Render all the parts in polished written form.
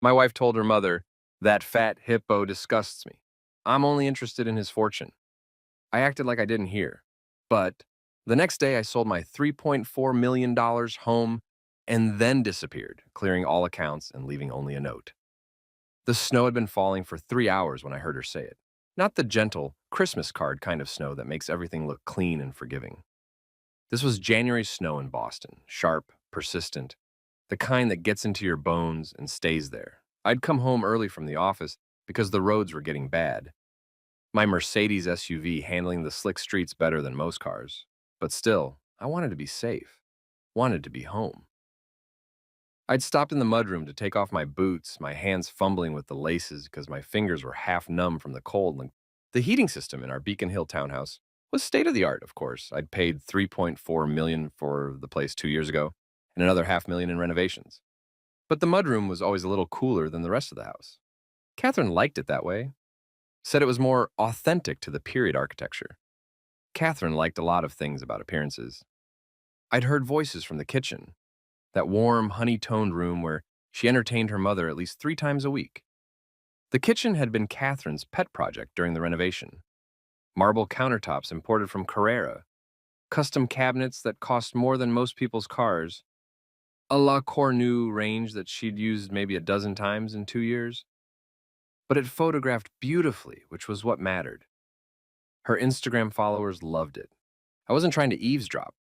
My wife told her mother, "That fat hippo disgusts me. I'm only interested in his fortune." I acted like I didn't hear. But the next day, I sold my $3.4 million home and then disappeared, clearing all accounts and leaving only a note. The snow had been falling for 3 hours when I heard her say it. Not the gentle Christmas card kind of snow that makes everything look clean and forgiving. This was January snow in Boston, sharp, persistent, the kind that gets into your bones and stays there. I'd come home early from the office because the roads were getting bad. My Mercedes SUV handling the slick streets better than most cars. But still, I wanted to be safe, wanted to be home. I'd stopped in the mudroom to take off my boots, my hands fumbling with the laces because my fingers were half numb from the cold. And the heating system in our Beacon Hill townhouse was state of the art, of course. I'd paid $3.4 million for the place 2 years ago and another half million in renovations. But the mudroom was always a little cooler than the rest of the house. Catherine liked it that way, said it was more authentic to the period architecture. Catherine liked a lot of things about appearances. I'd heard voices from the kitchen, that warm, honey-toned room where she entertained her mother at least 3 times a week. The kitchen had been Catherine's pet project during the renovation. Marble countertops imported from Carrera, custom cabinets that cost more than most people's cars, a La Cornue range that she'd used maybe a dozen times in 2 years. But it photographed beautifully, which was what mattered. Her Instagram followers loved it. I wasn't trying to eavesdrop.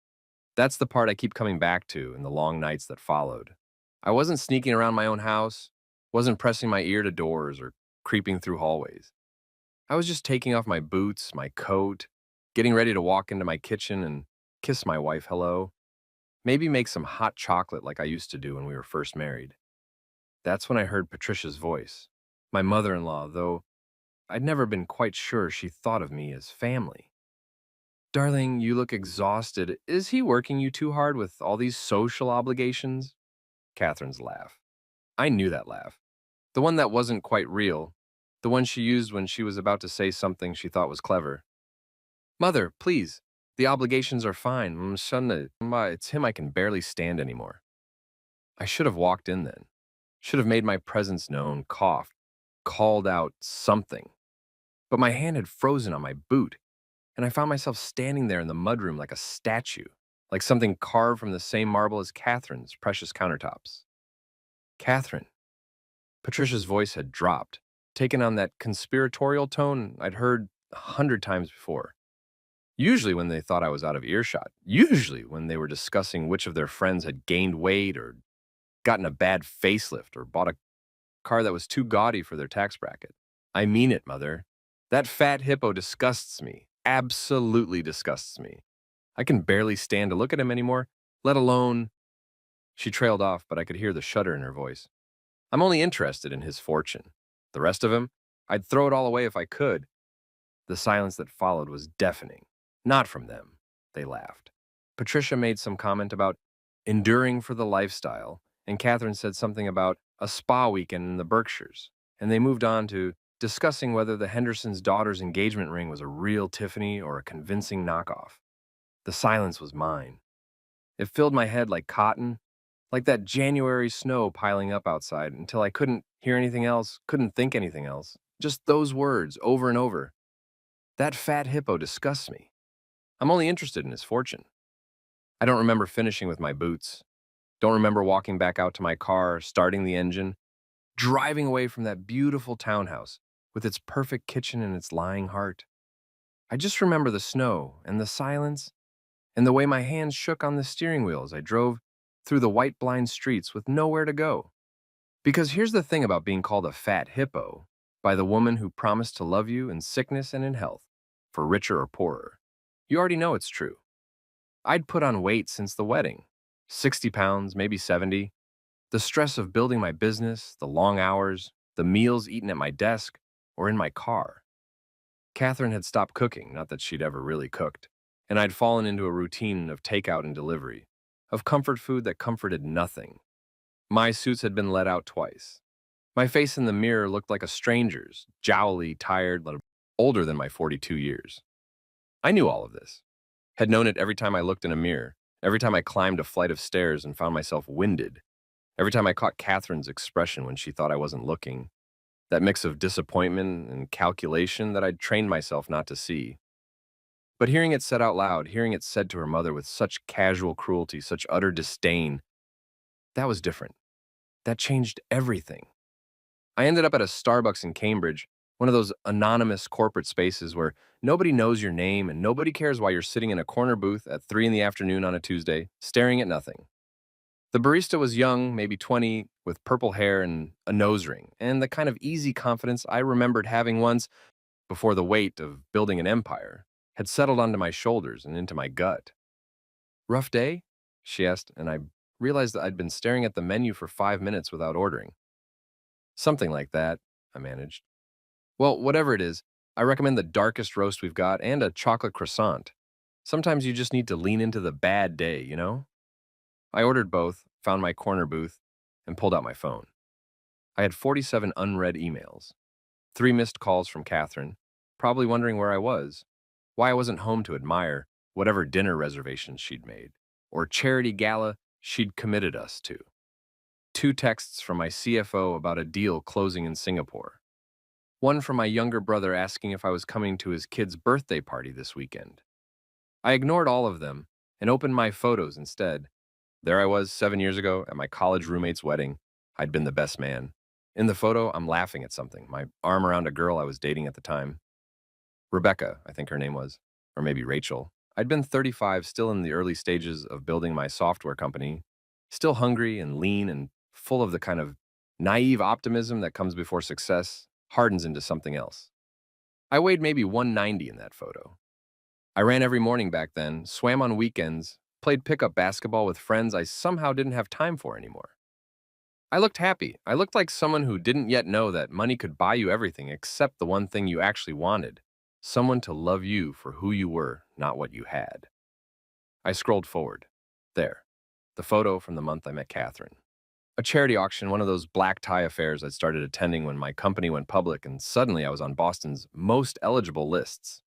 That's the part I keep coming back to in the long nights that followed. I wasn't sneaking around my own house, wasn't pressing my ear to doors or creeping through hallways. I was just taking off my boots, my coat, getting ready to walk into my kitchen and kiss my wife hello, maybe make some hot chocolate like I used to do when we were first married. That's when I heard Patricia's voice, my mother-in-law, though I'd never been quite sure she thought of me as family. "Darling, you look exhausted. Is he working you too hard with all these social obligations?" Catherine's laugh. I knew that laugh. The one that wasn't quite real. The one she used when she was about to say something she thought was clever. "Mother, please. The obligations are fine. It's him I can barely stand anymore." I should have walked in then. Should have made my presence known, coughed, called out something. But my hand had frozen on my boot, and I found myself standing there in the mudroom like a statue, like something carved from the same marble as Catherine's precious countertops. "Catherine." Patricia's voice had dropped, taken on that conspiratorial tone I'd heard 100 times before. Usually when they thought I was out of earshot. Usually when they were discussing which of their friends had gained weight or gotten a bad facelift or bought a car that was too gaudy for their tax bracket. "I mean it, Mother. That fat hippo disgusts me. Absolutely disgusts me. I can barely stand to look at him anymore, let alone—" She trailed off, but I could hear the shudder in her voice. "I'm only interested in his fortune. The rest of him, I'd throw it all away if I could." The silence that followed was deafening. Not from them. They laughed. Patricia made some comment about enduring for the lifestyle, and Catherine said something about a spa weekend in the Berkshires, and they moved on to discussing whether the Hendersons' daughter's engagement ring was a real Tiffany or a convincing knockoff. The silence was mine. It filled my head like cotton, like that January snow piling up outside until I couldn't hear anything else, couldn't think anything else. Just those words over and over. That fat hippo disgusts me. I'm only interested in his fortune. I don't remember finishing with my boots. Don't remember walking back out to my car, starting the engine, driving away from that beautiful townhouse with its perfect kitchen and its lying heart. I just remember the snow and the silence and the way my hands shook on the steering wheel as I drove through the white blind streets with nowhere to go. Because here's the thing about being called a fat hippo by the woman who promised to love you in sickness and in health, for richer or poorer. You already know it's true. I'd put on weight since the wedding, 60 pounds, maybe 70. The stress of building my business, the long hours, the meals eaten at my desk or in my car. Catherine had stopped cooking, not that she'd ever really cooked, and I'd fallen into a routine of takeout and delivery, of comfort food that comforted nothing. My suits had been let out twice. My face in the mirror looked like a stranger's, jowly, tired, older than my 42 years. I knew all of this, had known it every time I looked in a mirror, every time I climbed a flight of stairs and found myself winded, Every time I caught Catherine's expression when she thought I wasn't looking, that mix of disappointment and calculation that I'd trained myself not to see. But hearing it said out loud, hearing it said to her mother with such casual cruelty, such utter disdain, that was different. That changed everything. I ended up at a Starbucks in Cambridge, one of those anonymous corporate spaces where nobody knows your name and nobody cares why you're sitting in a corner booth at 3 in the afternoon on a Tuesday, staring at nothing. The barista was young, maybe 20, with purple hair and a nose ring, and the kind of easy confidence I remembered having once before the weight of building an empire had settled onto my shoulders and into my gut. Rough day? She asked, and I realized that I'd been staring at the menu for 5 minutes without ordering. Something like that, I managed. Well, whatever it is, I recommend the darkest roast we've got and a chocolate croissant. Sometimes you just need to lean into the bad day, you know? I ordered both, found my corner booth, and pulled out my phone. I had 47 unread emails, 3 missed calls from Catherine, probably wondering where I was, why I wasn't home to admire whatever dinner reservations she'd made, or charity gala she'd committed us to. 2 texts from my CFO about a deal closing in Singapore. One from my younger brother asking if I was coming to his kid's birthday party this weekend. I ignored all of them and opened my photos instead. There I was 7 years ago at my college roommate's wedding. I'd been the best man. In the photo, I'm laughing at something, my arm around a girl I was dating at the time. Rebecca, I think her name was, or maybe Rachel. I'd been 35, still in the early stages of building my software company, still hungry and lean and full of the kind of naive optimism that comes before success hardens into something else. I weighed maybe 190 in that photo. I ran every morning back then, swam on weekends, played pickup basketball with friends I somehow didn't have time for anymore. I looked happy. I looked like someone who didn't yet know that money could buy you everything except the one thing you actually wanted: someone to love you for who you were, not what you had. I scrolled forward. There, the photo from the month I met Catherine. A charity auction, one of those black tie affairs I'd started attending when my company went public, and suddenly I was on Boston's most eligible lists.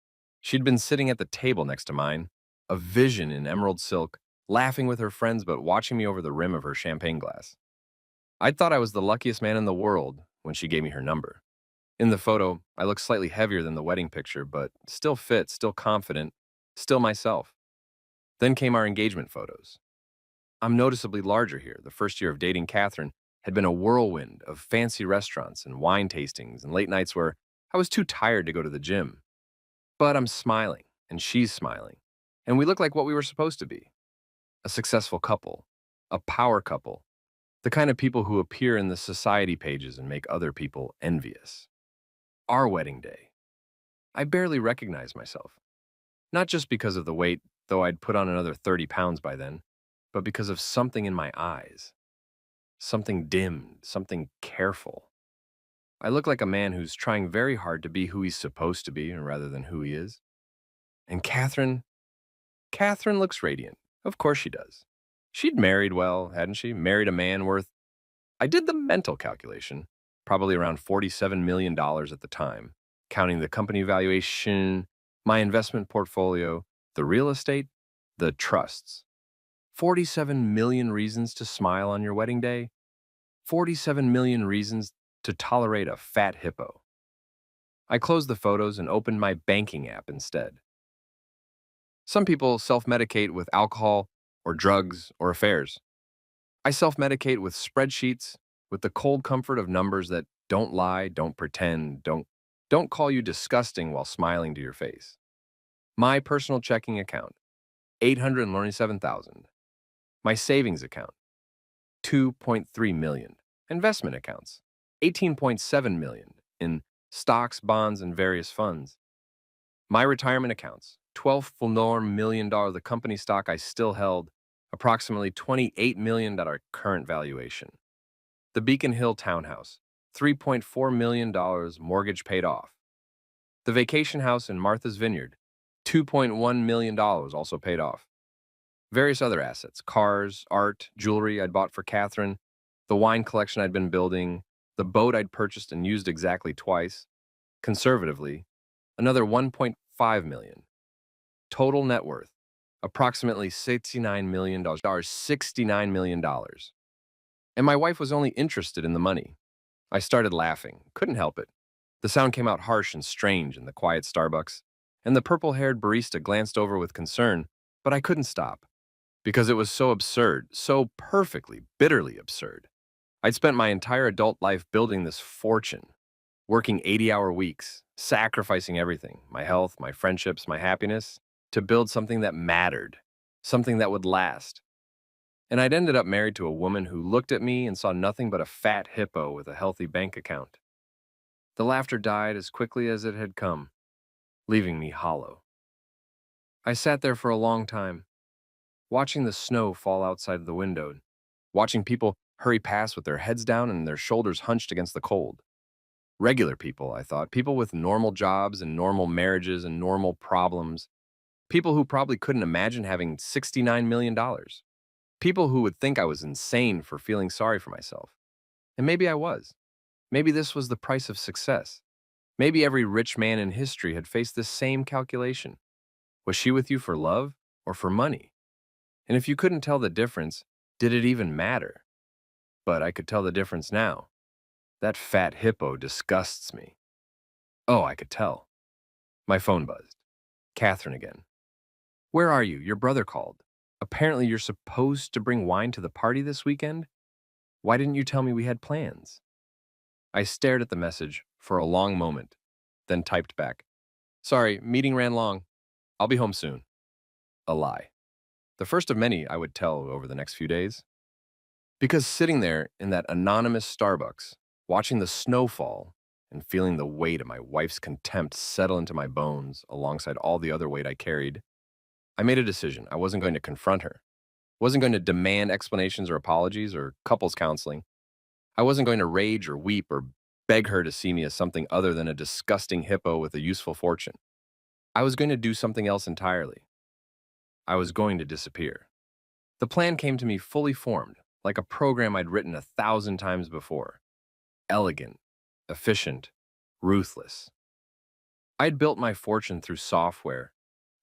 She'd been sitting at the table next to mine, a vision in emerald silk, laughing with her friends but watching me over the rim of her champagne glass. I'd thought I was the luckiest man in the world when she gave me her number. In the photo, I looked slightly heavier than the wedding picture, but still fit, still confident, still myself. Then came our engagement photos. I'm noticeably larger here. The first year of dating Catherine had been a whirlwind of fancy restaurants and wine tastings and late nights where I was too tired to go to the gym. But I'm smiling, and she's smiling, and we look like what we were supposed to be: a successful couple, a power couple, the kind of people who appear in the society pages and make other people envious. Our wedding day. I barely recognized myself. Not just because of the weight, though I'd put on another 30 pounds by then, but because of something in my eyes. Something dimmed, something careful. I look like a man who's trying very hard to be who he's supposed to be rather than who he is. And Catherine looks radiant. Of course she does. She'd married well, hadn't she? Married a man worth, I did the mental calculation, probably around $47 million at the time, counting the company valuation, my investment portfolio, the real estate, the trusts. 47 million reasons to smile on your wedding day, 47 million reasons to tolerate a fat hippo. I closed the photos and opened my banking app instead. Some people self-medicate with alcohol or drugs or affairs. I self-medicate with spreadsheets, with the cold comfort of numbers that don't lie, don't pretend, don't call you disgusting while smiling to your face. My personal checking account, 897,000. My savings account, 2.3 million. Investment accounts, 18.7 million in stocks, bonds, and various funds. My retirement accounts, $12 million. The company stock I still held, approximately $28 million current valuation. The Beacon Hill townhouse, $3.4 million mortgage paid off. The vacation house in Martha's Vineyard, $2.1 million also paid off. Various other assets, cars, art, jewelry I'd bought for Catherine, the wine collection I'd been building, the boat I'd purchased and used exactly twice. Conservatively, another 1.5 million. Total net worth, approximately $69 million. $69 million. And my wife was only interested in the money. I started laughing, couldn't help it. The sound came out harsh and strange in the quiet Starbucks, and the purple-haired barista glanced over with concern, but I couldn't stop, because it was so absurd, so perfectly, bitterly absurd. I'd spent my entire adult life building this fortune, working 80-hour weeks, sacrificing everything, my health, my friendships, my happiness, to build something that mattered, something that would last. And I'd ended up married to a woman who looked at me and saw nothing but a fat hippo with a healthy bank account. The laughter died as quickly as it had come, leaving me hollow. I sat there for a long time, watching the snow fall outside the window, watching people hurry past with their heads down and their shoulders hunched against the cold. Regular people, I thought, people with normal jobs and normal marriages and normal problems, people who probably couldn't imagine having $69 million, dollars. People who would think I was insane for feeling sorry for myself. And maybe I was. Maybe this was the price of success. Maybe every rich man in history had faced this same calculation. Was she with you for love or for money? And if you couldn't tell the difference, did it even matter? But I could tell the difference now. That fat hippo disgusts me. Oh, I could tell. My phone buzzed. Catherine again. Where are you? Your brother called. Apparently you're supposed to bring wine to the party this weekend? Why didn't you tell me we had plans? I stared at the message for a long moment, then typed back. Sorry, meeting ran long. I'll be home soon. A lie. The first of many I would tell over the next few days. Because sitting there in that anonymous Starbucks, watching the snow fall and feeling the weight of my wife's contempt settle into my bones alongside all the other weight I carried, I made a decision. I wasn't going to confront her. Wasn't going to demand explanations or apologies or couples counseling. I wasn't going to rage or weep or beg her to see me as something other than a disgusting hippo with a useful fortune. I was going to do something else entirely. I was going to disappear. The plan came to me fully formed, like a program I'd written 1,000 times before. Elegant, efficient, ruthless. I'd built my fortune through software,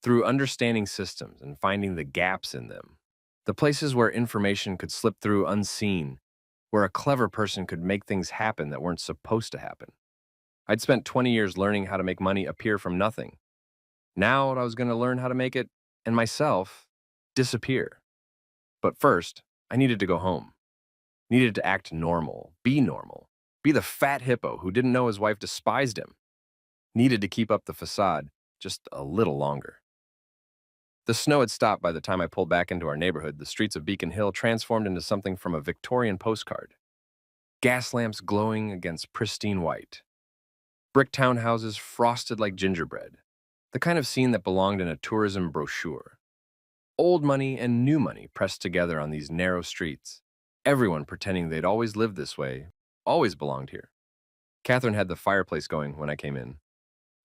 through understanding systems and finding the gaps in them, the places where information could slip through unseen, where a clever person could make things happen that weren't supposed to happen. I'd spent 20 years learning how to make money appear from nothing. Now I was going to learn how to make it, and myself, disappear. But first, I needed to go home. Needed to act normal, be the fat hippo who didn't know his wife despised him. Needed to keep up the facade just a little longer. The snow had stopped by the time I pulled back into our neighborhood. The streets of Beacon Hill transformed into something from a Victorian postcard. Gas lamps glowing against pristine white. Brick townhouses frosted like gingerbread. The kind of scene that belonged in a tourism brochure. Old money and new money pressed together on these narrow streets. Everyone pretending they'd always lived this way, always belonged here. Catherine had the fireplace going when I came in.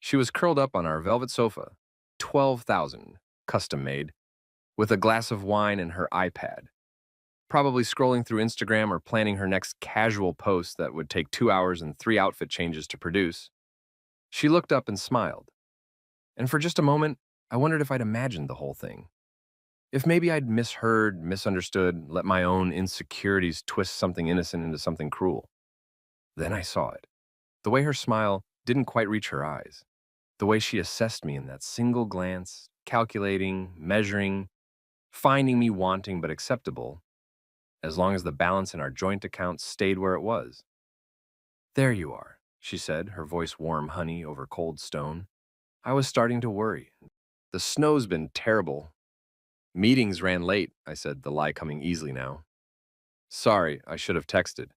She was curled up on our velvet sofa, 12,000, custom made, with a glass of wine and her iPad, probably scrolling through Instagram or planning her next casual post that would take 2 hours and 3 outfit changes to produce. She looked up and smiled. And for just a moment, I wondered if I'd imagined the whole thing. If maybe I'd misheard, misunderstood, let my own insecurities twist something innocent into something cruel. Then I saw it. The way her smile didn't quite reach her eyes. The way she assessed me in that single glance, calculating, measuring, finding me wanting but acceptable, as long as the balance in our joint accounts stayed where it was. There you are, she said, her voice warm honey over cold stone. I was starting to worry. The snow's been terrible. Meetings ran late, I said, the lie coming easily now. Sorry, I should have texted.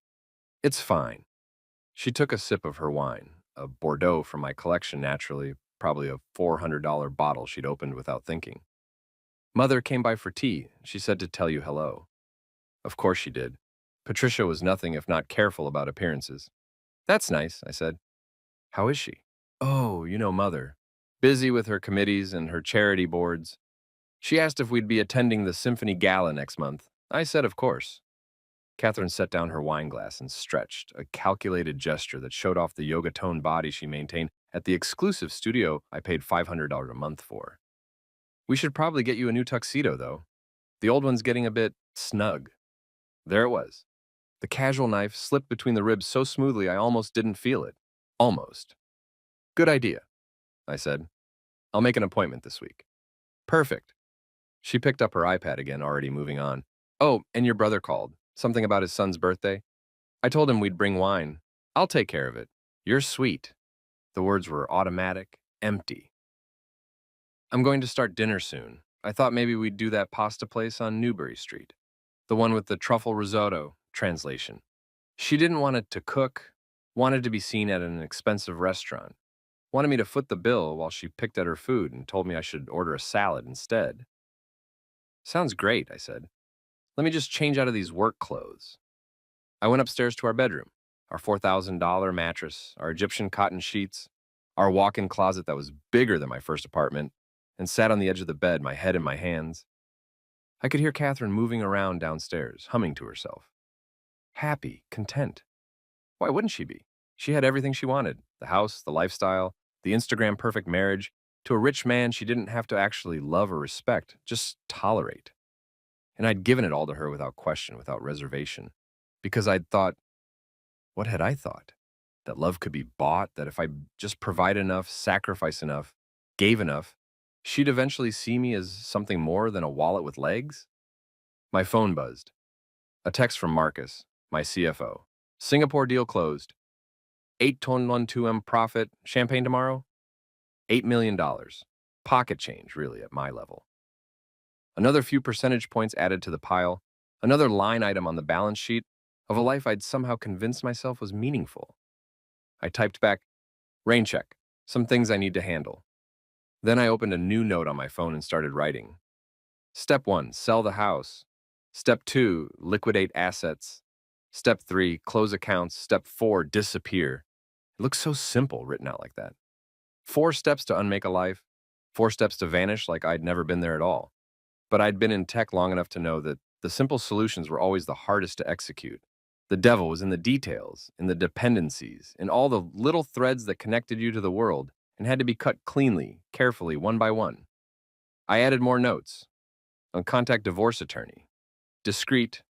It's fine. She took a sip of her wine, a Bordeaux from my collection naturally, probably a $400 bottle she'd opened without thinking. Mother came by for tea. She said to tell you hello. Of course she did. Patricia was nothing if not careful about appearances. That's nice, I said. How is she? Oh, you know Mother. Busy with her committees and her charity boards. She asked if we'd be attending the Symphony Gala next month. I said of course. Catherine set down her wine glass and stretched, a calculated gesture that showed off the yoga-toned body she maintained at the exclusive studio I paid $500 a month for. We should probably get you a new tuxedo, though. The old one's getting a bit snug. There it was. The casual knife slipped between the ribs so smoothly I almost didn't feel it. Almost. Good idea, I said. I'll make an appointment this week. Perfect. She picked up her iPad again, already moving on. Oh, and your brother called. Something about his son's birthday. I told him we'd bring wine. I'll take care of it. You're sweet. The words were automatic, empty. I'm going to start dinner soon. I thought maybe we'd do that pasta place on Newbury Street. The one with the truffle risotto, translation. She didn't want it to cook, wanted to be seen at an expensive restaurant, wanted me to foot the bill while she picked at her food and told me I should order a salad instead. Sounds great, I said. Let me just change out of these work clothes. I went upstairs to our bedroom, our $4,000 mattress, our Egyptian cotton sheets, our walk-in closet that was bigger than my first apartment, and sat on the edge of the bed, my head in my hands. I could hear Catherine moving around downstairs, humming to herself. Happy, content. Why wouldn't she be? She had everything she wanted, the house, the lifestyle, the Instagram perfect marriage, to a rich man she didn't have to actually love or respect, just tolerate. And I'd given it all to her without question, without reservation. Because I'd thought, what had I thought? That love could be bought, that if I just provide enough, sacrifice enough, gave enough, she'd eventually see me as something more than a wallet with legs? My phone buzzed. A text from Marcus, my CFO. Singapore deal closed. 8.12M profit. Champagne tomorrow? $8 million. Pocket change, really, at my level. Another few percentage points added to the pile. Another line item on the balance sheet of a life I'd somehow convinced myself was meaningful. I typed back, rain check, some things I need to handle. Then I opened a new note on my phone and started writing. Step 1, sell the house. Step 2, liquidate assets. Step 3, close accounts. Step 4, disappear. It looks so simple written out like that. 4 steps to unmake a life, 4 steps to vanish like I'd never been there at all. But I'd been in tech long enough to know that the simple solutions were always the hardest to execute. The devil was in the details, in the dependencies, in all the little threads that connected you to the world and had to be cut cleanly, carefully, one by one. I added more notes. Contact divorce attorney. Discreet,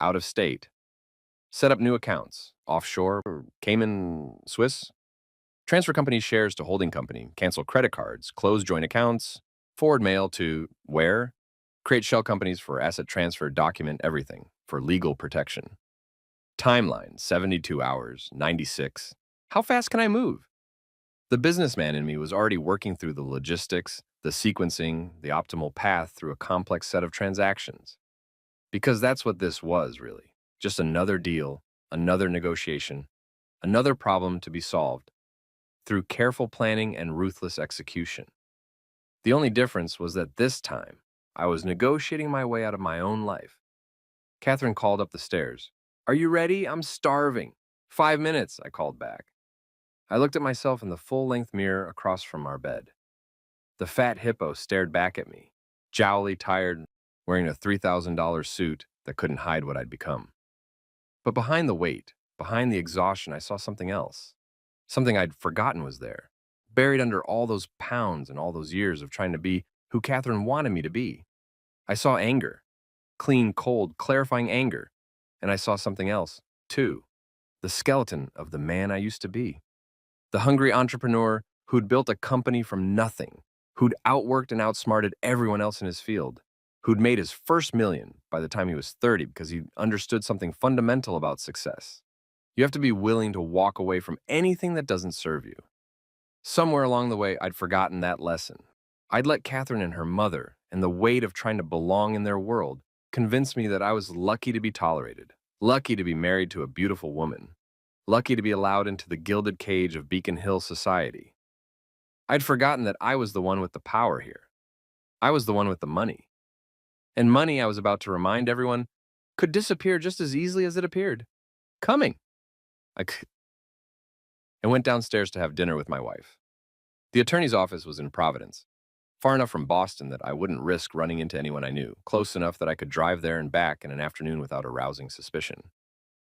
out of state. Set up new accounts, offshore, or Cayman, Swiss. Transfer company shares to holding company, cancel credit cards, close joint accounts, forward mail to where? Create shell companies for asset transfer, document everything for legal protection. Timeline, 72 hours, 96. How fast can I move? The businessman in me was already working through the logistics, the sequencing, the optimal path through a complex set of transactions. Because that's what this was, really. Just another deal, another negotiation, another problem to be solved through careful planning and ruthless execution. The only difference was that this time, I was negotiating my way out of my own life. Catherine called up the stairs. Are you ready? I'm starving. 5 minutes, I called back. I looked at myself in the full-length mirror across from our bed. The fat hippo stared back at me, jowly, tired, wearing a $3,000 suit that couldn't hide what I'd become. But behind the weight, behind the exhaustion, I saw something else. Something I'd forgotten was there, buried under all those pounds and all those years of trying to be who Catherine wanted me to be. I saw anger, clean, cold, clarifying anger. And I saw something else, too. The skeleton of the man I used to be. The hungry entrepreneur who'd built a company from nothing, who'd outworked and outsmarted everyone else in his field, who'd made his first million by the time he was 30 because he understood something fundamental about success. You have to be willing to walk away from anything that doesn't serve you. Somewhere along the way, I'd forgotten that lesson. I'd let Catherine and her mother and the weight of trying to belong in their world convince me that I was lucky to be tolerated, lucky to be married to a beautiful woman, lucky to be allowed into the gilded cage of Beacon Hill society. I'd forgotten that I was the one with the power here. I was the one with the money. And money, I was about to remind everyone, could disappear just as easily as it appeared. Coming. I went downstairs to have dinner with my wife. The attorney's office was in Providence, far enough from Boston that I wouldn't risk running into anyone I knew, close enough that I could drive there and back in an afternoon without arousing suspicion.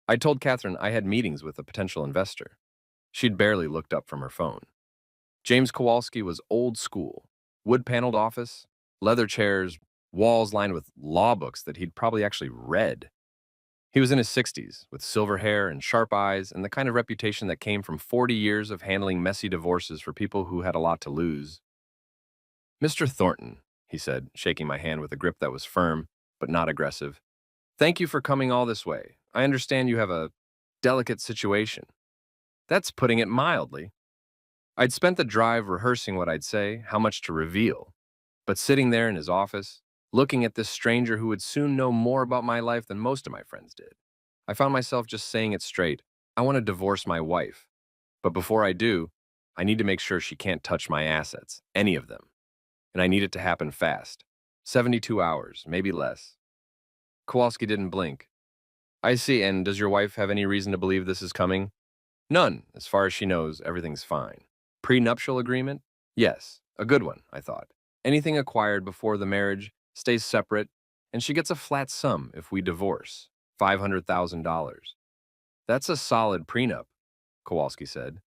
I told Catherine I had meetings with a potential investor. She'd barely looked up from her phone. James Kowalski was old school, wood-paneled office, leather chairs, walls lined with law books that he'd probably actually read. He was in his 60s, with silver hair and sharp eyes, and the kind of reputation that came from 40 years of handling messy divorces for people who had a lot to lose. Mr. Thornton, he said, shaking my hand with a grip that was firm, but not aggressive. Thank you for coming all this way. I understand you have a delicate situation. That's putting it mildly. I'd spent the drive rehearsing what I'd say, how much to reveal. But sitting there in his office, looking at this stranger who would soon know more about my life than most of my friends did, I found myself just saying it straight. I want to divorce my wife. But before I do, I need to make sure she can't touch my assets, any of them. And I need it to happen fast. 72 hours, maybe less. Kowalski didn't blink. I see, and does your wife have any reason to believe this is coming? None. As far as she knows, everything's fine. Prenuptial agreement? Yes, a good one, I thought. Anything acquired before the marriage stays separate, and she gets a flat sum if we divorce, $500,000. That's a solid prenup, Kowalski said.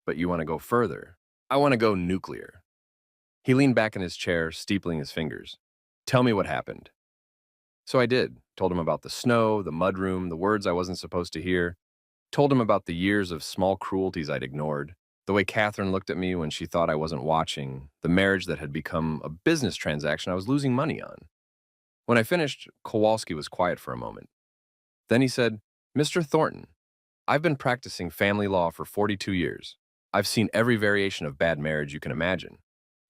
But you want to go further. I want to go nuclear. He leaned back in his chair, steepling his fingers. Tell me what happened. So I did. Told him about the snow, the mudroom, the words I wasn't supposed to hear. Told him about the years of small cruelties I'd ignored. The way Catherine looked at me when she thought I wasn't watching. The marriage that had become a business transaction I was losing money on. When I finished, Kowalski was quiet for a moment. Then he said, Mr. Thornton, I've been practicing family law for 42 years. I've seen every variation of bad marriage you can imagine.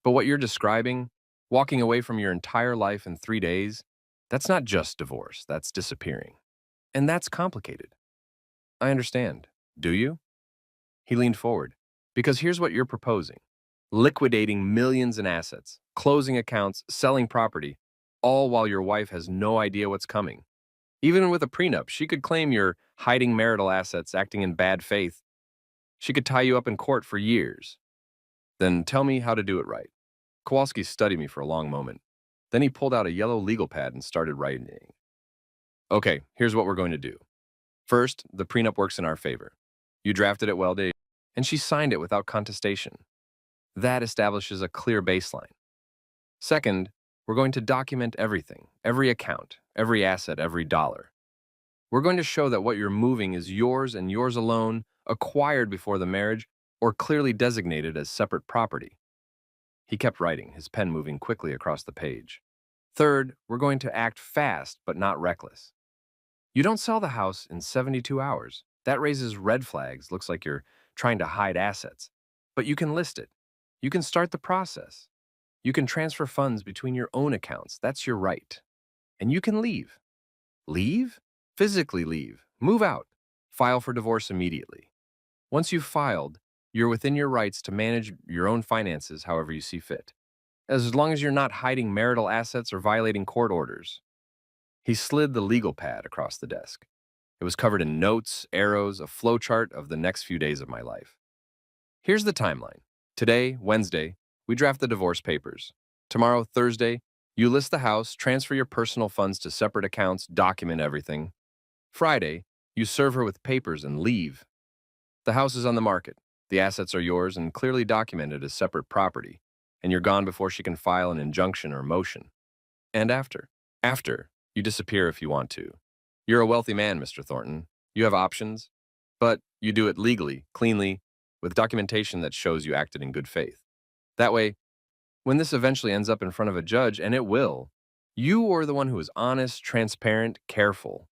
But what you're describing, walking away from your entire life in 3 days, that's not just divorce, that's disappearing. And that's complicated. I understand. Do you? He leaned forward. Because here's what you're proposing. Liquidating millions in assets, closing accounts, selling property, all while your wife has no idea what's coming. Even with a prenup, she could claim you're hiding marital assets, acting in bad faith. She could tie you up in court for years. Then tell me how to do it right. Kowalski studied me for a long moment. Then he pulled out a yellow legal pad and started writing. Okay, here's what we're going to do. First, the prenup works in our favor. You drafted it well, Dave, and she signed it without contestation. That establishes a clear baseline. Second, we're going to document everything, every account, every asset, every dollar. We're going to show that what you're moving is yours and yours alone, acquired before the marriage, or clearly designated as separate property. He kept writing, his pen moving quickly across the page. Third, we're going to act fast but not reckless. You don't sell the house in 72 hours. That raises red flags, looks like you're trying to hide assets. But you can list it. You can start the process. You can transfer funds between your own accounts. That's your right. And you can leave. Leave? Physically leave. Move out. File for divorce immediately. Once you've filed, you're within your rights to manage your own finances however you see fit, as long as you're not hiding marital assets or violating court orders. He slid the legal pad across the desk. It was covered in notes, arrows, a flowchart of the next few days of my life. Here's the timeline. Today, Wednesday, we draft the divorce papers. Tomorrow, Thursday, you list the house, transfer your personal funds to separate accounts, document everything. Friday, you serve her with papers and leave. The house is on the market. The assets are yours and clearly documented as separate property, and you're gone before she can file an injunction or motion. And after, you disappear if you want to. You're a wealthy man, Mr. Thornton. You have options, but you do it legally, cleanly, with documentation that shows you acted in good faith. That way, when this eventually ends up in front of a judge, and it will, you are the one who is honest, transparent, careful.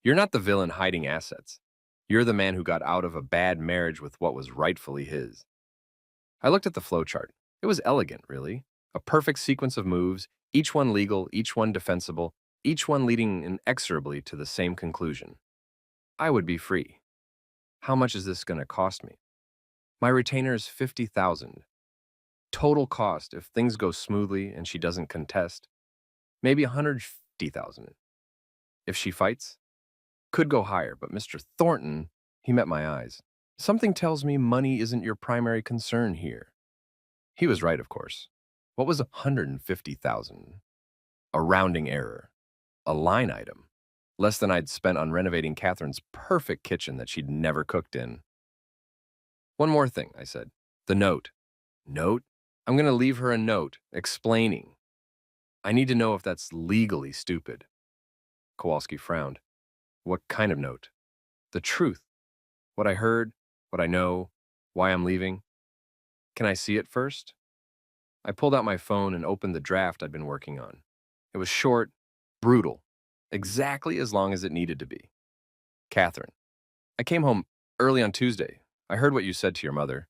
You're not the villain hiding assets. You're the man who got out of a bad marriage with what was rightfully his. I looked at the flowchart. It was elegant, really. A perfect sequence of moves, each one legal, each one defensible, each one leading inexorably to the same conclusion. I would be free. How much is this going to cost me? My retainer is $50,000. Total cost, if things go smoothly and she doesn't contest, maybe $150,000. If she fights, could go higher, but Mr. Thornton, he met my eyes. Something tells me money isn't your primary concern here. He was right, of course. What was $150,000? A rounding error. A line item. Less than I'd spent on renovating Catherine's perfect kitchen that she'd never cooked in. One more thing, I said. The note. Note? I'm going to leave her a note, explaining. I need to know if that's legally stupid. Kowalski frowned. What kind of note? The truth. What I heard, what I know, why I'm leaving. Can I see it first? I pulled out my phone and opened the draft I'd been working on. It was short, brutal, exactly as long as it needed to be. Catherine, I came home early on Tuesday. I heard what you said to your mother.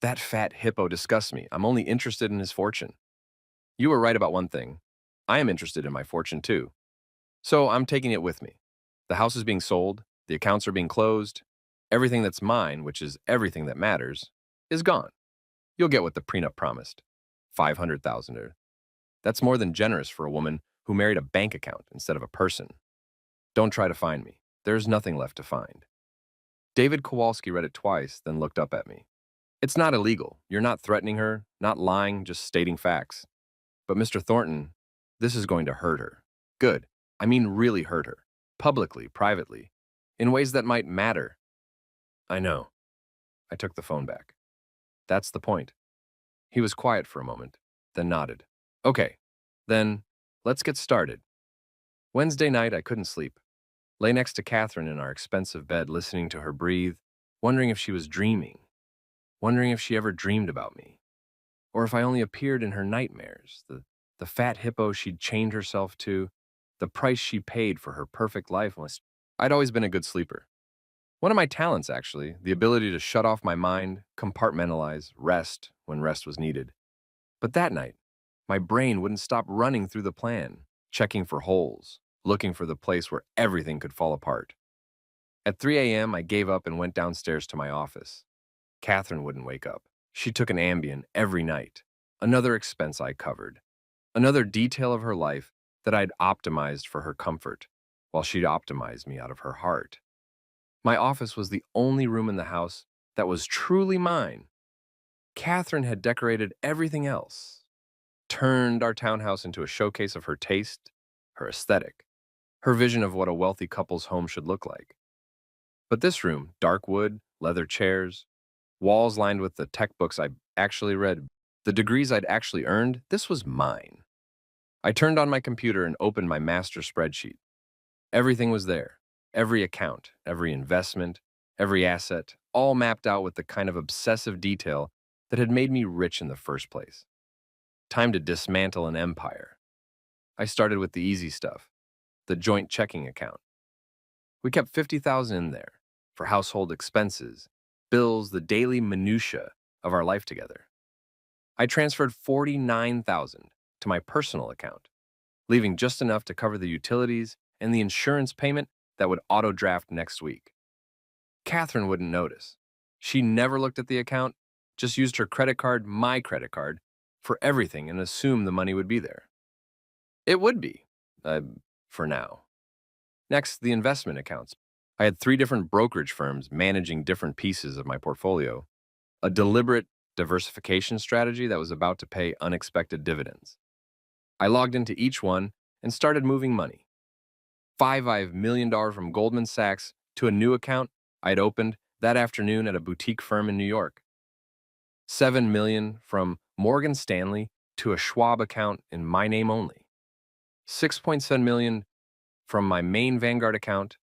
That fat hippo disgusts me. I'm only interested in his fortune. You were right about one thing. I am interested in my fortune too. So I'm taking it with me. The house is being sold, the accounts are being closed, everything that's mine, which is everything that matters, is gone. You'll get what the prenup promised. 500,000. That's more than generous for a woman who married a bank account instead of a person. Don't try to find me. There's nothing left to find. David Kowalski read it twice, then looked up at me. It's not illegal. You're not threatening her, not lying, just stating facts. But Mr. Thornton, this is going to hurt her. Good. I mean really hurt her. Publicly, privately. In ways that might matter. I know. I took the phone back. That's the point. He was quiet for a moment, then nodded. Okay, then let's get started. Wednesday night, I couldn't sleep. Lay next to Catherine in our expensive bed, listening to her breathe, wondering if she was dreaming, wondering if she ever dreamed about me, or if I only appeared in her nightmares, the fat hippo she'd chained herself to, the price she paid for her perfect life. I'd always been a good sleeper. One of my talents, actually, the ability to shut off my mind, compartmentalize, rest when rest was needed. But that night, my brain wouldn't stop running through the plan, checking for holes, looking for the place where everything could fall apart. At 3 a.m., I gave up and went downstairs to my office. Catherine wouldn't wake up. She took an Ambien every night. Another expense I covered. Another detail of her life that I'd optimized for her comfort, while she'd optimized me out of her heart. My office was the only room in the house that was truly mine. Catherine had decorated everything else, turned our townhouse into a showcase of her taste, her aesthetic, her vision of what a wealthy couple's home should look like. But this room, dark wood, leather chairs, walls lined with the tech books I actually read, the degrees I'd actually earned, this was mine. I turned on my computer and opened my master spreadsheet. Everything was there. Every account, every investment, every asset, all mapped out with the kind of obsessive detail that had made me rich in the first place. Time to dismantle an empire. I started with the easy stuff, the joint checking account. We kept 50,000 in there for household expenses, bills, the daily minutia of our life together. I transferred 49,000 to my personal account, leaving just enough to cover the utilities and the insurance payment that would auto-draft next week. Catherine wouldn't notice. She never looked at the account, just used her credit card, my credit card, for everything and assumed the money would be there. It would be, for now. Next, the investment accounts. I had 3 different brokerage firms managing different pieces of my portfolio, a deliberate diversification strategy that was about to pay unexpected dividends. I logged into each one and started moving money. $5 million from Goldman Sachs to a new account I'd opened that afternoon at a boutique firm in New York. $7 million from Morgan Stanley to a Schwab account in my name only. $6.7 million from my main Vanguard account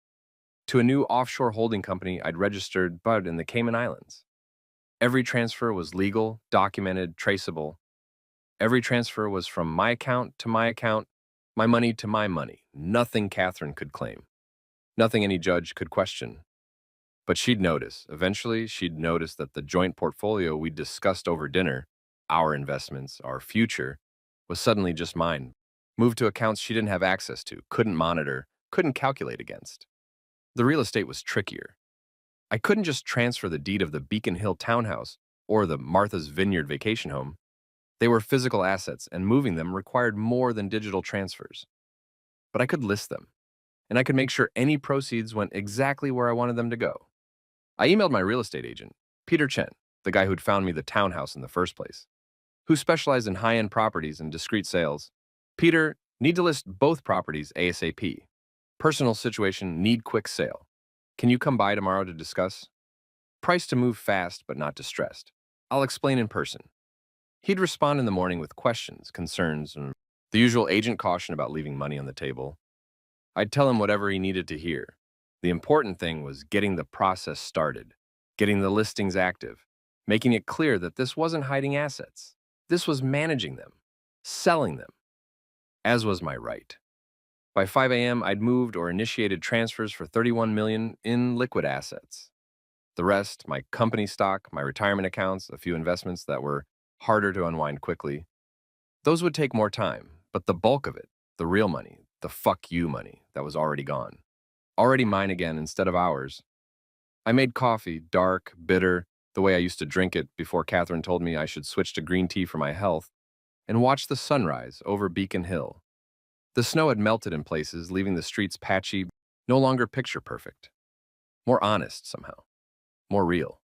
to a new offshore holding company I'd registered but in the Cayman Islands. Every transfer was legal, documented, traceable. Every transfer was from my account to my account, my money to my money. Nothing Catherine could claim. Nothing any judge could question. But she'd notice. Eventually, she'd notice that the joint portfolio we discussed over dinner, our investments, our future, was suddenly just mine, moved to accounts she didn't have access to, couldn't monitor, couldn't calculate against. The real estate was trickier. I couldn't just transfer the deed of the Beacon Hill townhouse or the Martha's Vineyard vacation home. They were physical assets, and moving them required more than digital transfers. But I could list them, and I could make sure any proceeds went exactly where I wanted them to go. I emailed my real estate agent, Peter Chen, the guy who'd found me the townhouse in the first place, who specialized in high-end properties and discreet sales. Peter, need to list both properties ASAP. Personal situation, need quick sale. Can you come by tomorrow to discuss? Price to move fast but not distressed. I'll explain in person. He'd respond in the morning with questions, concerns, and the usual agent caution about leaving money on the table. I'd tell him whatever he needed to hear. The important thing was getting the process started, getting the listings active, making it clear that this wasn't hiding assets. This was managing them, selling them, as was my right. By 5 a.m., I'd moved or initiated transfers for 31 million in liquid assets. The rest, my company stock, my retirement accounts, a few investments that were harder to unwind quickly, those would take more time, but the bulk of it, the real money, the fuck you money, that was already gone. Already mine again instead of ours. I made coffee, dark, bitter, the way I used to drink it before Catherine told me I should switch to green tea for my health, and watched the sunrise over Beacon Hill. The snow had melted in places, leaving the streets patchy, no longer picture perfect. More honest, somehow. More real.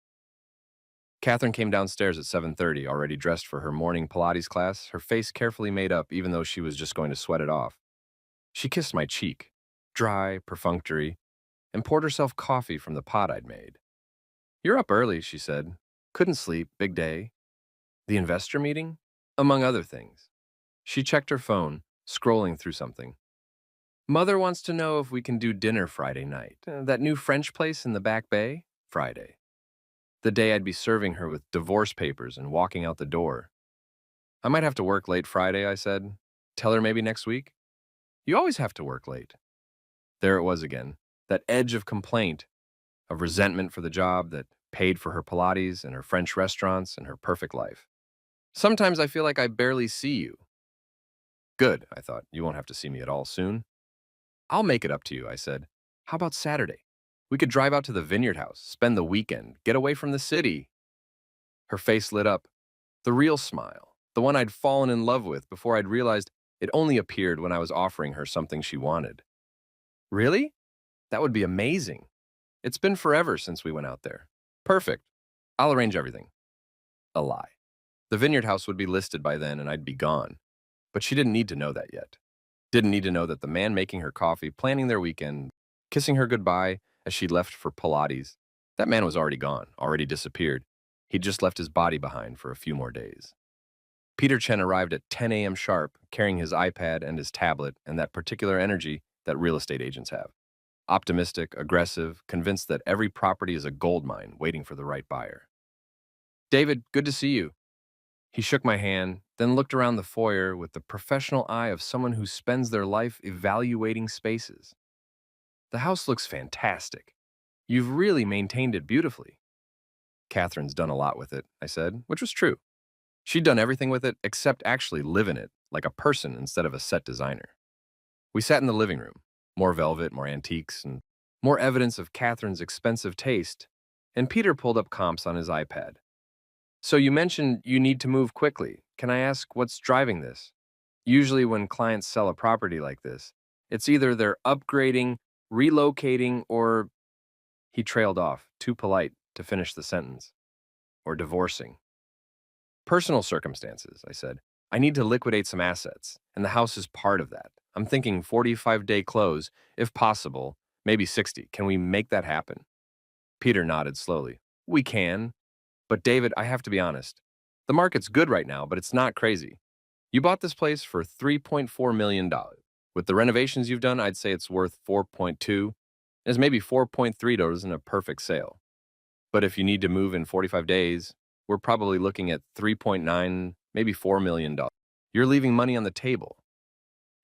Catherine came downstairs at 7:30, already dressed for her morning Pilates class, her face carefully made up even though she was just going to sweat it off. She kissed my cheek, dry, perfunctory, and poured herself coffee from the pot I'd made. "You're up early," she said. "Couldn't sleep, big day." "The investor meeting?" Among other things. She checked her phone, scrolling through something. "Mother wants to know if we can do dinner Friday night. That new French place in the Back Bay? Friday." The day I'd be serving her with divorce papers and walking out the door. "I might have to work late Friday," I said. "Tell her maybe next week." "You always have to work late." There it was again, that edge of complaint, of resentment for the job that paid for her Pilates and her French restaurants and her perfect life. "Sometimes I feel like I barely see you." "Good," I thought. "You won't have to see me at all soon." "I'll make it up to you," I said. "How about Saturday? We could drive out to the Vineyard House, spend the weekend, get away from the city." Her face lit up. The real smile, the one I'd fallen in love with before I'd realized it only appeared when I was offering her something she wanted. "Really? That would be amazing. It's been forever since we went out there." "Perfect. I'll arrange everything." A lie. The Vineyard House would be listed by then and I'd be gone. But she didn't need to know that yet. Didn't need to know that the man making her coffee, planning their weekend, kissing her goodbye as she left for Pilates, that man was already gone, already disappeared. He'd just left his body behind for a few more days. Peter Chen arrived at 10 a.m. sharp, carrying his iPad and his tablet and that particular energy that real estate agents have. Optimistic, aggressive, convinced that every property is a gold mine waiting for the right buyer. "David, good to see you." He shook my hand, then looked around the foyer with the professional eye of someone who spends their life evaluating spaces. "The house looks fantastic. You've really maintained it beautifully." "Catherine's done a lot with it," I said, which was true. She'd done everything with it except actually live in it, like a person instead of a set designer. We sat in the living room, more velvet, more antiques, and more evidence of Catherine's expensive taste, and Peter pulled up comps on his iPad. "So you mentioned you need to move quickly. Can I ask what's driving this?" Usually when clients sell a property like this, it's either they're upgrading, relocating, or he trailed off, too polite to finish the sentence, or divorcing. "Personal circumstances," I said. "I need to liquidate some assets, and the house is part of that. I'm thinking 45-day close, if possible, maybe 60. Can we make that happen?" Peter nodded slowly. "We can. But David, I have to be honest. The market's good right now, but it's not crazy. You bought this place for $3.4 million. With the renovations you've done, I'd say it's worth 4.2. There's maybe 4.3 in a perfect sale. But if you need to move in 45 days, we're probably looking at 3.9, maybe $4 million. You're leaving money on the table.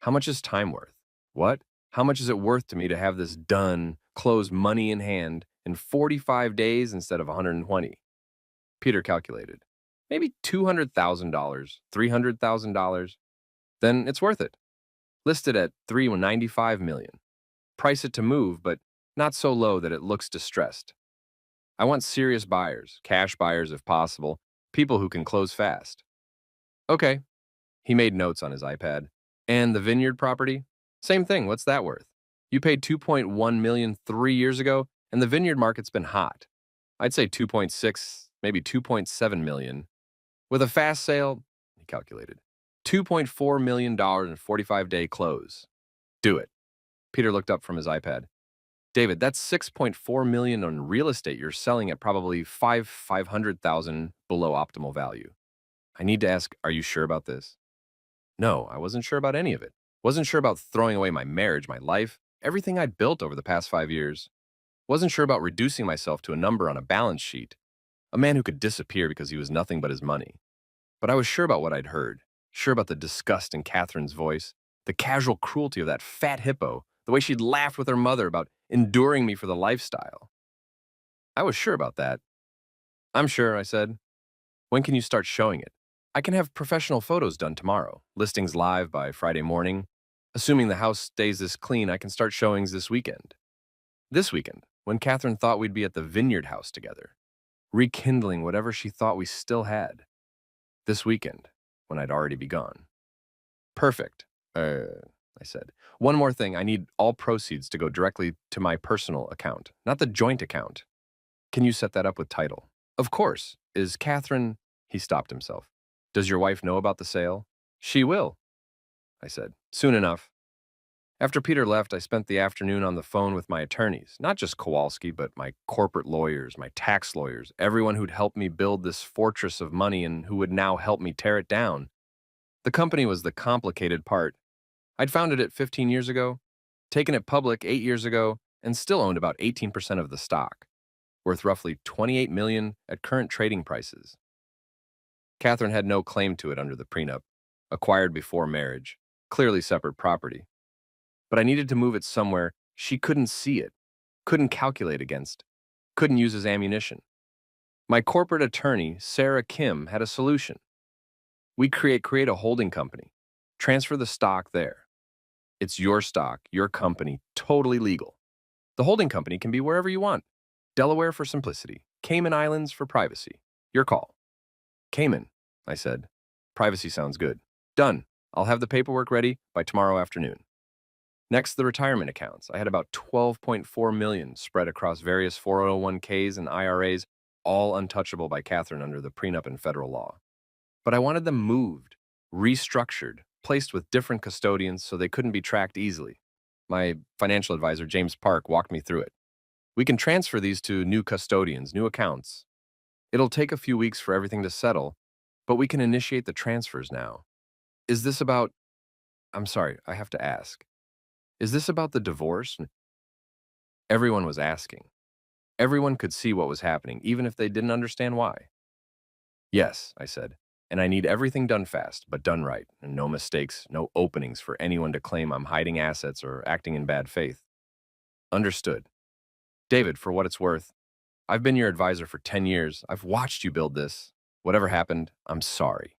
How much is time worth? What? How much is it worth to me to have this done, close money in hand, in 45 days instead of 120? Peter calculated. Maybe $200,000, $300,000. Then it's worth it. List it at $395 million. Price it to move, but not so low that it looks distressed. I want serious buyers, cash buyers if possible, people who can close fast. Okay. He made notes on his iPad. And the vineyard property? Same thing, what's that worth? You paid 2.1 million 3 years ago, and the vineyard market's been hot. I'd say 2.6, maybe 2.7 million. With a fast sale, he calculated, $2.4 million in 45-day close. Do it. Peter looked up from his iPad. "David, that's 6.4 million on real estate you're selling at probably 500,000 below optimal value. I need to ask, are you sure about this?" No, I wasn't sure about any of it. Wasn't sure about throwing away my marriage, my life. everything I'd built over the past 5 years. Wasn't sure about reducing myself to a number on a balance sheet, a man who could disappear because he was nothing but his money. But I was sure about what I'd heard, sure about the disgust in Catherine's voice, the casual cruelty of that fat hippo, the way she'd laughed with her mother about enduring me for the lifestyle. I was sure about that. I'm sure, I said. When can you start showing it? I can have professional photos done tomorrow, listings live by Friday morning. Assuming the house stays this clean, I can start showings this weekend. This weekend, when Catherine thought we'd be at the Vineyard House together, rekindling whatever she thought we still had. This weekend, when I'd already begun. Perfect, I said. One more thing, I need all proceeds to go directly to my personal account, not the joint account. Can you set that up with title? Of course. Is Catherine... He stopped himself. Does your wife know about the sale? She will, I said. Soon enough. After Peter left, I spent the afternoon on the phone with my attorneys, not just Kowalski, but my corporate lawyers, my tax lawyers, everyone who'd helped me build this fortress of money and who would now help me tear it down. The company was the complicated part. I'd founded it 15 years ago, taken it public 8 years ago, and still owned about 18% of the stock, worth roughly $28 million at current trading prices. Catherine had no claim to it under the prenup, acquired before marriage, clearly separate property. But I needed to move it somewhere she couldn't see it, couldn't calculate against, couldn't use as ammunition. My corporate attorney, Sarah Kim, had a solution. We create a holding company, transfer the stock there. It's your stock, your company, totally legal. The holding company can be wherever you want. Delaware for simplicity, Cayman Islands for privacy. Your call. Cayman, I said. Privacy sounds good. Done. I'll have the paperwork ready by tomorrow afternoon. Next, the retirement accounts. I had about $12.4 million spread across various 401ks and IRAs, all untouchable by Catherine under the prenup and federal law. But I wanted them moved, restructured, placed with different custodians so they couldn't be tracked easily. My financial advisor, James Park, walked me through it. We can transfer these to new custodians, new accounts. It'll take a few weeks for everything to settle, but we can initiate the transfers now. Is this about... I'm sorry, I have to ask. Is this about the divorce? Everyone was asking. Everyone could see what was happening, even if they didn't understand why. Yes, I said, and I need everything done fast, but done right, and no mistakes, no openings for anyone to claim I'm hiding assets or acting in bad faith. Understood. David, for what it's worth, I've been your advisor for 10 years. I've watched you build this. Whatever happened, I'm sorry.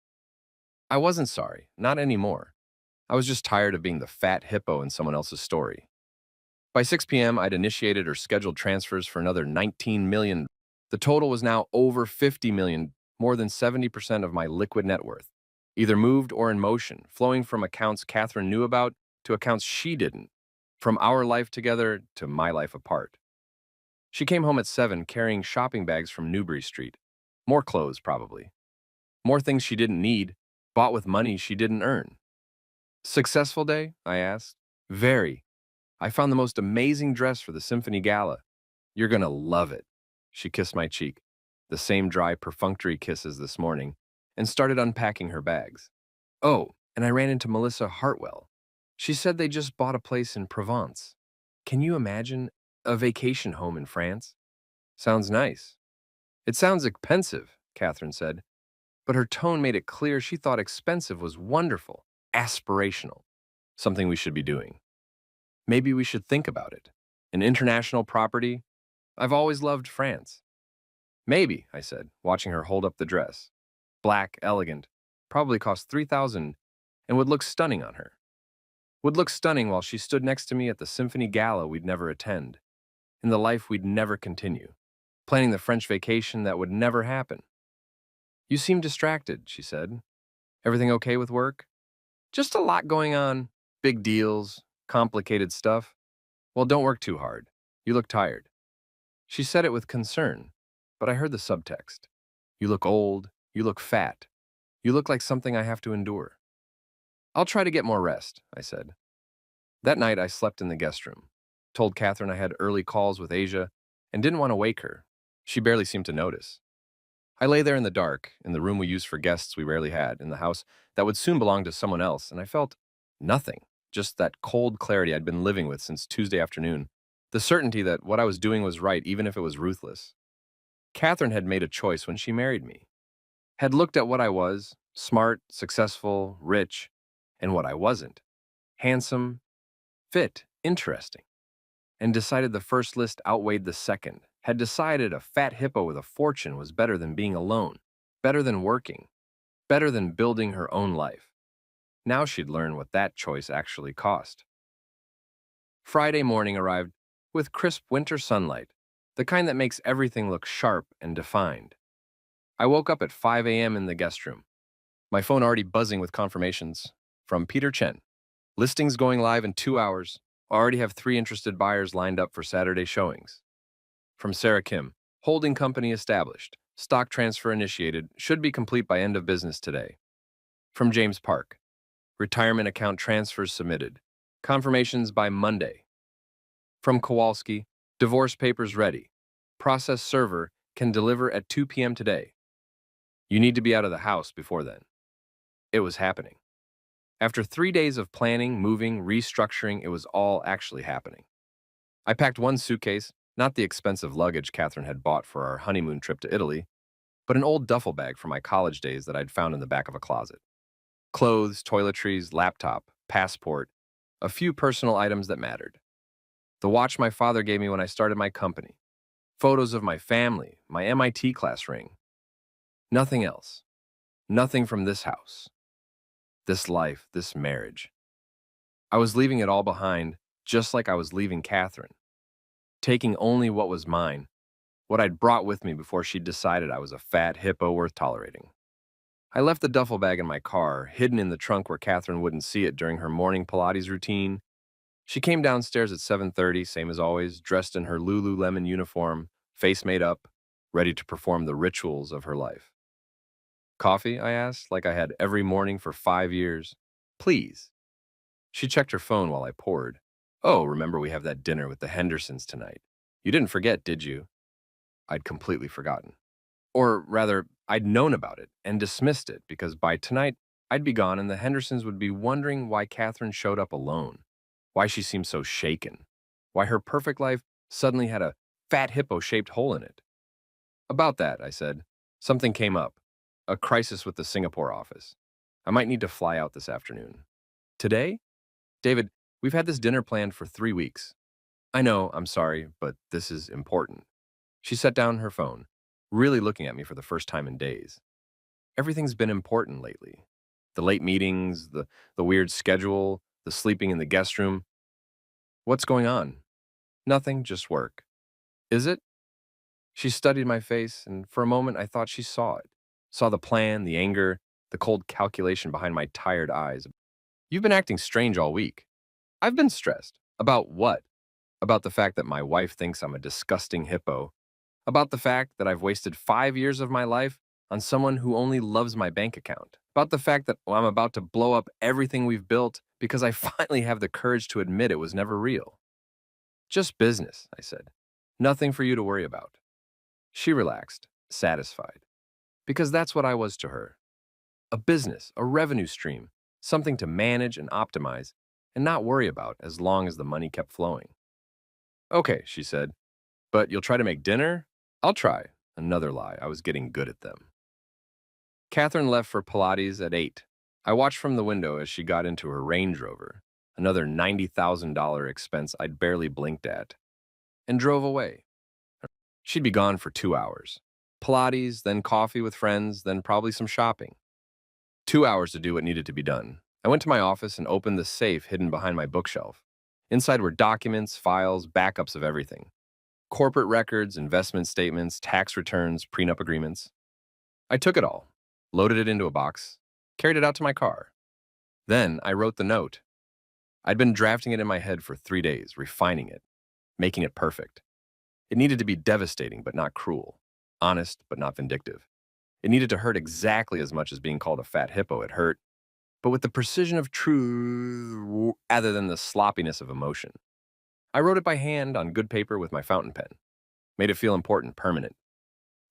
I wasn't sorry, not anymore. I was just tired of being the fat hippo in someone else's story. By 6 p.m., I'd initiated or scheduled transfers for another $19 million. The total was now over $50 million, more than 70% of my liquid net worth, either moved or in motion, flowing from accounts Catherine knew about to accounts she didn't, from our life together to my life apart. She came home at 7 carrying shopping bags from Newbury Street. More clothes, probably. More things she didn't need, bought with money she didn't earn. Successful day? I asked. Very. I found the most amazing dress for the Symphony Gala. You're gonna love it. She kissed my cheek, the same dry, perfunctory kiss as this morning, and started unpacking her bags. Oh, and I ran into Melissa Hartwell. She said they just bought a place in Provence. Can you imagine a vacation home in France? Sounds nice. It sounds expensive, Catherine said, but her tone made it clear she thought expensive was wonderful, aspirational, something we should be doing. Maybe we should think about it. An international property? I've always loved France. Maybe, I said, watching her hold up the dress. Black, elegant, probably cost $3,000 and would look stunning on her. Would look stunning while she stood next to me at the symphony gala we'd never attend, in the life we'd never continue, planning the French vacation that would never happen. You seem distracted, she said. Everything okay with work? Just a lot going on. Big deals, complicated stuff. Well, don't work too hard. You look tired. She said it with concern, but I heard the subtext. You look old. You look fat. You look like something I have to endure. I'll try to get more rest, I said. That night, I slept in the guest room. Told Catherine I had early calls with Asia and didn't want to wake her. She barely seemed to notice. I lay there in the dark, in the room we used for guests we rarely had, in the house that would soon belong to someone else, and I felt nothing. just that cold clarity I'd been living with since Tuesday afternoon. The certainty that what I was doing was right, even if it was ruthless. Catherine had made a choice when she married me, had looked at what I was smart, successful, rich, and what I wasn't handsome, fit, interesting, and decided the first list outweighed the second, had decided a fat hippo with a fortune was better than being alone, better than working, better than building her own life. Now she'd learn what that choice actually cost. Friday morning arrived with crisp winter sunlight, the kind that makes everything look sharp and defined. I woke up at 5 a.m. in the guest room, my phone already buzzing with confirmations from Peter Chen. Listings going live in 2 hours. Already have 3 interested buyers lined up for Saturday showings. From Sarah Kim, holding company established. Stock transfer initiated. Should be complete by end of business today. From James Park, retirement account transfers submitted. Confirmations by Monday. From Kowalski, divorce papers ready. Process server can deliver at 2 p.m. today. You need to be out of the house before then. It was happening. After 3 days of planning, moving, restructuring, it was all actually happening. I packed one suitcase, not the expensive luggage Catherine had bought for our honeymoon trip to Italy, but an old duffel bag from my college days that I'd found in the back of a closet. Clothes, toiletries, laptop, passport, a few personal items that mattered. The watch my father gave me when I started my company, photos of my family, my MIT class ring. Nothing else. Nothing from this house, this life, this marriage. I was leaving it all behind, just like I was leaving Catherine, taking only what was mine, what I'd brought with me before she'd decided I was a fat hippo worth tolerating. I left the duffel bag in my car, hidden in the trunk where Catherine wouldn't see it during her morning Pilates routine. She came downstairs at 7:30, same as always, dressed in her Lululemon uniform, face made up, ready to perform the rituals of her life. Coffee? I asked, like I had every morning for 5 years. Please. She checked her phone while I poured. Oh, remember we have that dinner with the Hendersons tonight. You didn't forget, did you? I'd completely forgotten. Or rather, I'd known about it and dismissed it because by tonight, I'd be gone and the Hendersons would be wondering why Catherine showed up alone, why she seemed so shaken, why her perfect life suddenly had a fat hippo-shaped hole in it. About that, I said. Something came up. A crisis with the Singapore office. I might need to fly out this afternoon. Today? David, we've had this dinner planned for 3 weeks. I know, I'm sorry, but this is important. She set down her phone, really looking at me for the first time in days. Everything's been important lately. The late meetings, the weird schedule, the sleeping in the guest room. What's going on? Nothing, just work. Is it? She studied my face, and for a moment I thought she saw it. Saw the plan, the anger, the cold calculation behind my tired eyes. You've been acting strange all week. I've been stressed. About what? About the fact that my wife thinks I'm a disgusting hippo. About the fact that I've wasted 5 years of my life on someone who only loves my bank account. About the fact that I'm about to blow up everything we've built because I finally have the courage to admit it was never real. Just business, I said. Nothing for you to worry about. She relaxed, satisfied. Because that's what I was to her. A business, a revenue stream, something to manage and optimize and not worry about as long as the money kept flowing. Okay, she said, but you'll try to make dinner? I'll try. Another lie. I was getting good at them. Catherine left for Pilates at 8. I watched from the window as she got into her Range Rover, another $90,000 expense I'd barely blinked at, and drove away. She'd be gone for 2 hours. Pilates, then coffee with friends, then probably some shopping. 2 hours to do what needed to be done. I went to my office and opened the safe hidden behind my bookshelf. Inside were documents, files, backups of everything. Corporate records, investment statements, tax returns, prenup agreements. I took it all, loaded it into a box, carried it out to my car. Then I wrote the note. I'd been drafting it in my head for 3 days, refining it, making it perfect. It needed to be devastating but not cruel, honest but not vindictive. It needed to hurt exactly as much as being called a fat hippo had hurt, but with the precision of truth rather than the sloppiness of emotion. I wrote it by hand on good paper with my fountain pen. Made it feel important, permanent.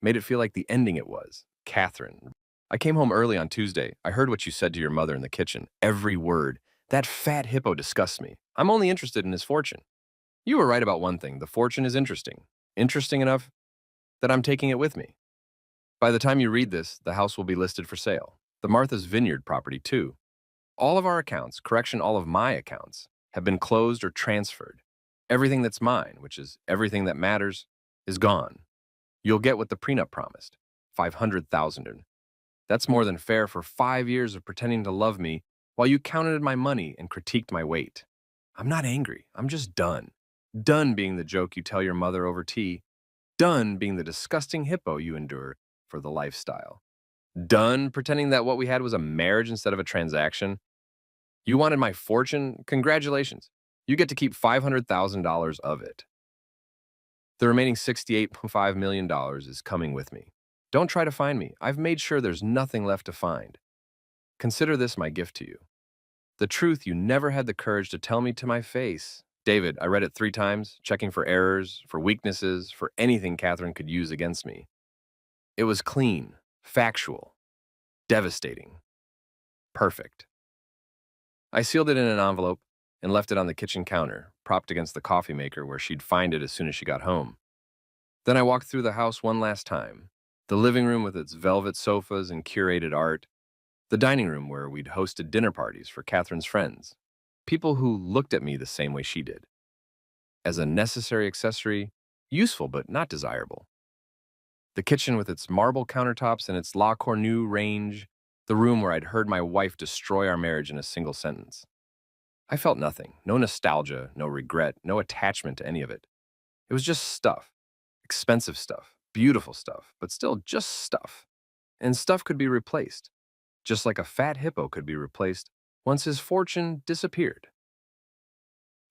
Made it feel like the ending it was. Catherine. I came home early on Tuesday. I heard what you said to your mother in the kitchen. Every word. That fat hippo disgusts me. I'm only interested in his fortune. You were right about one thing. The fortune is interesting. Interesting enough that I'm taking it with me. By the time you read this, the house will be listed for sale. The Martha's Vineyard property, too. All of our accounts, correction, all of my accounts, have been closed or transferred. Everything that's mine, which is everything that matters, is gone. You'll get what the prenup promised. 500,000. That's more than fair for 5 years of pretending to love me while you counted my money and critiqued my weight. I'm not angry. I'm just done. Done being the joke you tell your mother over tea. Done being the disgusting hippo you endure for the lifestyle. Done pretending that what we had was a marriage instead of a transaction. You wanted my fortune? Congratulations. You get to keep $500,000 of it. The remaining $68.5 million is coming with me. Don't try to find me. I've made sure there's nothing left to find. Consider this my gift to you. The truth you never had the courage to tell me to my face. David, I read it 3 times, checking for errors, for weaknesses, for anything Catherine could use against me. It was clean, factual, devastating, perfect. I sealed it in an envelope and left it on the kitchen counter, propped against the coffee maker where she'd find it as soon as she got home. Then I walked through the house one last time. The living room with its velvet sofas and curated art. The dining room where we'd hosted dinner parties for Catherine's friends. People who looked at me the same way she did. As a necessary accessory, useful but not desirable. The kitchen with its marble countertops and its La Cornue range. The room where I'd heard my wife destroy our marriage in a single sentence. I felt nothing. No nostalgia, no regret, no attachment to any of it. It was just stuff. Expensive stuff. Beautiful stuff. But still just stuff. And stuff could be replaced. Just like a fat hippo could be replaced once his fortune disappeared.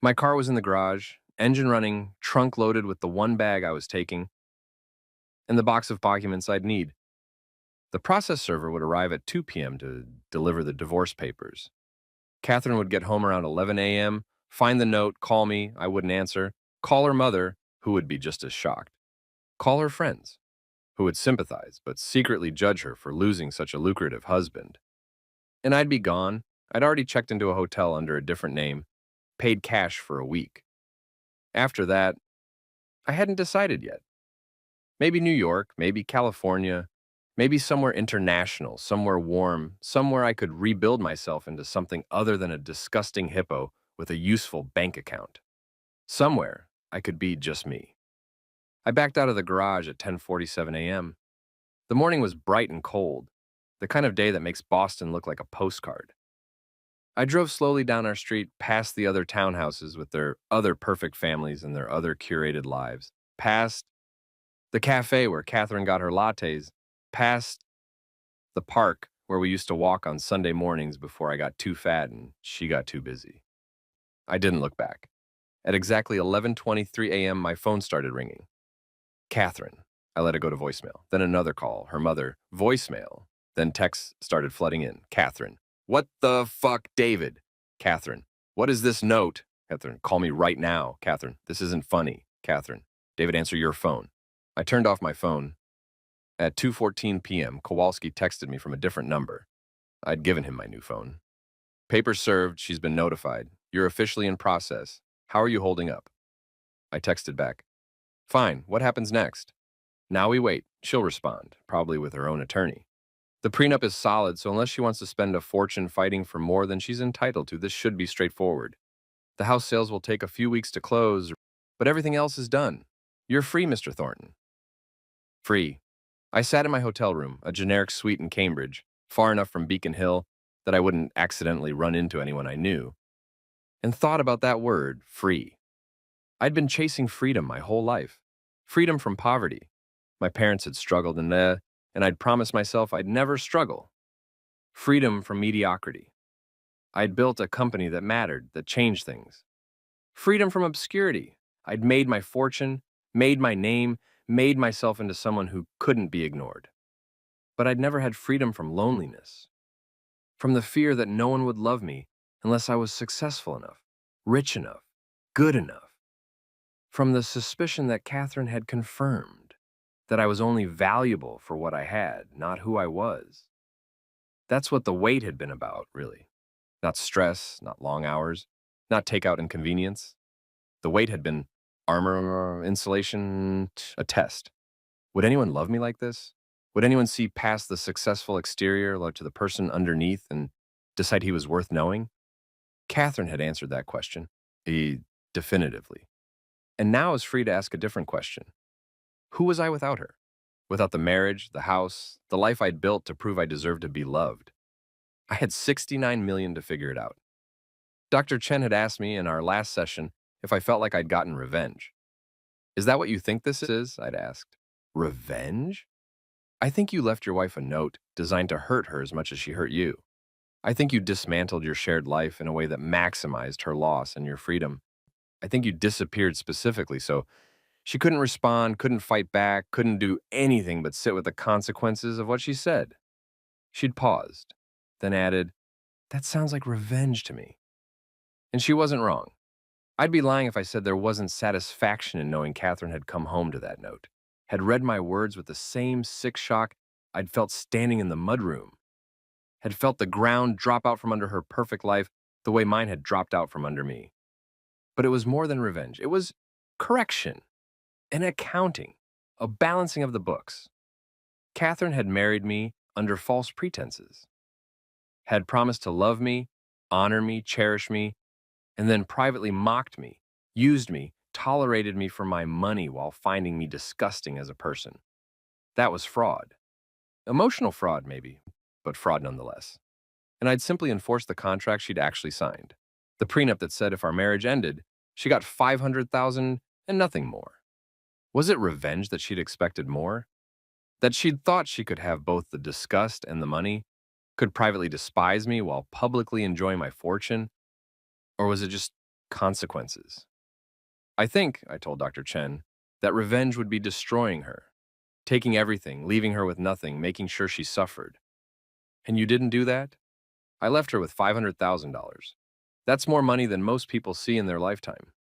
My car was in the garage, engine running, trunk loaded with the one bag I was taking, and the box of documents I'd need. The process server would arrive at 2 p.m. to deliver the divorce papers. Catherine would get home around 11 a.m., find the note, call me, I wouldn't answer, call her mother, who would be just as shocked, call her friends, who would sympathize but secretly judge her for losing such a lucrative husband. And I'd be gone. I'd already checked into a hotel under a different name, paid cash for a week. After that, I hadn't decided yet. Maybe New York, maybe California, maybe somewhere international, somewhere warm, somewhere I could rebuild myself into something other than a disgusting hippo with a useful bank account. Somewhere I could be just me. I backed out of the garage at 10:47 a.m. The morning was bright and cold, the kind of day that makes Boston look like a postcard. I drove slowly down our street, past the other townhouses with their other perfect families and their other curated lives, past the cafe where Catherine got her lattes, past the park where we used to walk on Sunday mornings before I got too fat and she got too busy. I didn't look back. At exactly 11:23 a.m., my phone started ringing. Catherine. I let it go to voicemail. Then another call, her mother, voicemail. Then texts started flooding in. Catherine. What the fuck, David? Catherine. What is this note? Catherine. Call me right now. Catherine. This isn't funny. Catherine. David, answer your phone. I turned off my phone. At 2:14 p.m., Kowalski texted me from a different number. I'd given him my new phone. Paper served. She's been notified. You're officially in process. How are you holding up? I texted back. Fine. What happens next? Now we wait. She'll respond, probably with her own attorney. The prenup is solid, so unless she wants to spend a fortune fighting for more than she's entitled to, this should be straightforward. The house sales will take a few weeks to close, but everything else is done. You're free, Mr. Thornton. Free. I sat in my hotel room, a generic suite in Cambridge, far enough from Beacon Hill that I wouldn't accidentally run into anyone I knew, and thought about that word, free. I'd been chasing freedom my whole life. Freedom from poverty. My parents had struggled and I'd promised myself I'd never struggle. Freedom from mediocrity. I'd built a company that mattered, that changed things. Freedom from obscurity. I'd made my fortune, made my name, made myself into someone who couldn't be ignored. But I'd never had freedom from loneliness. From the fear that no one would love me unless I was successful enough, rich enough, good enough. From the suspicion that Catherine had confirmed that I was only valuable for what I had, not who I was. That's what the wait had been about, really. Not stress, not long hours, not takeout inconvenience. The weight had been armor, insulation, a test. Would anyone love me like this? Would anyone see past the successful exterior to the person underneath and decide he was worth knowing? Catherine had answered that question, definitively. And now I was free to ask a different question. Who was I without her? Without the marriage, the house, the life I'd built to prove I deserved to be loved. I had 69 million to figure it out. Dr. Chen had asked me in our last session if I felt like I'd gotten revenge. Is that what you think this is? I'd asked. Revenge? I think you left your wife a note designed to hurt her as much as she hurt you. I think you dismantled your shared life in a way that maximized her loss and your freedom. I think you disappeared specifically so she couldn't respond, couldn't fight back, couldn't do anything but sit with the consequences of what she said. She'd paused, then added, "That sounds like revenge to me." And she wasn't wrong. I'd be lying if I said there wasn't satisfaction in knowing Catherine had come home to that note, had read my words with the same sick shock I'd felt standing in the mudroom, had felt the ground drop out from under her perfect life the way mine had dropped out from under me. But it was more than revenge. It was correction, an accounting, a balancing of the books. Catherine had married me under false pretenses, had promised to love me, honor me, cherish me, and then privately mocked me, used me, tolerated me for my money while finding me disgusting as a person. That was fraud. Emotional fraud, maybe, but fraud nonetheless. And I'd simply enforced the contract she'd actually signed. The prenup that said if our marriage ended, she got 500,000 and nothing more. Was it revenge that she'd expected more? That she'd thought she could have both the disgust and the money? Could privately despise me while publicly enjoying my fortune? Or was it just consequences? I think, I told Dr. Chen, that revenge would be destroying her, taking everything, leaving her with nothing, making sure she suffered. And you didn't do that? I left her with $500,000. That's more money than most people see in their lifetime.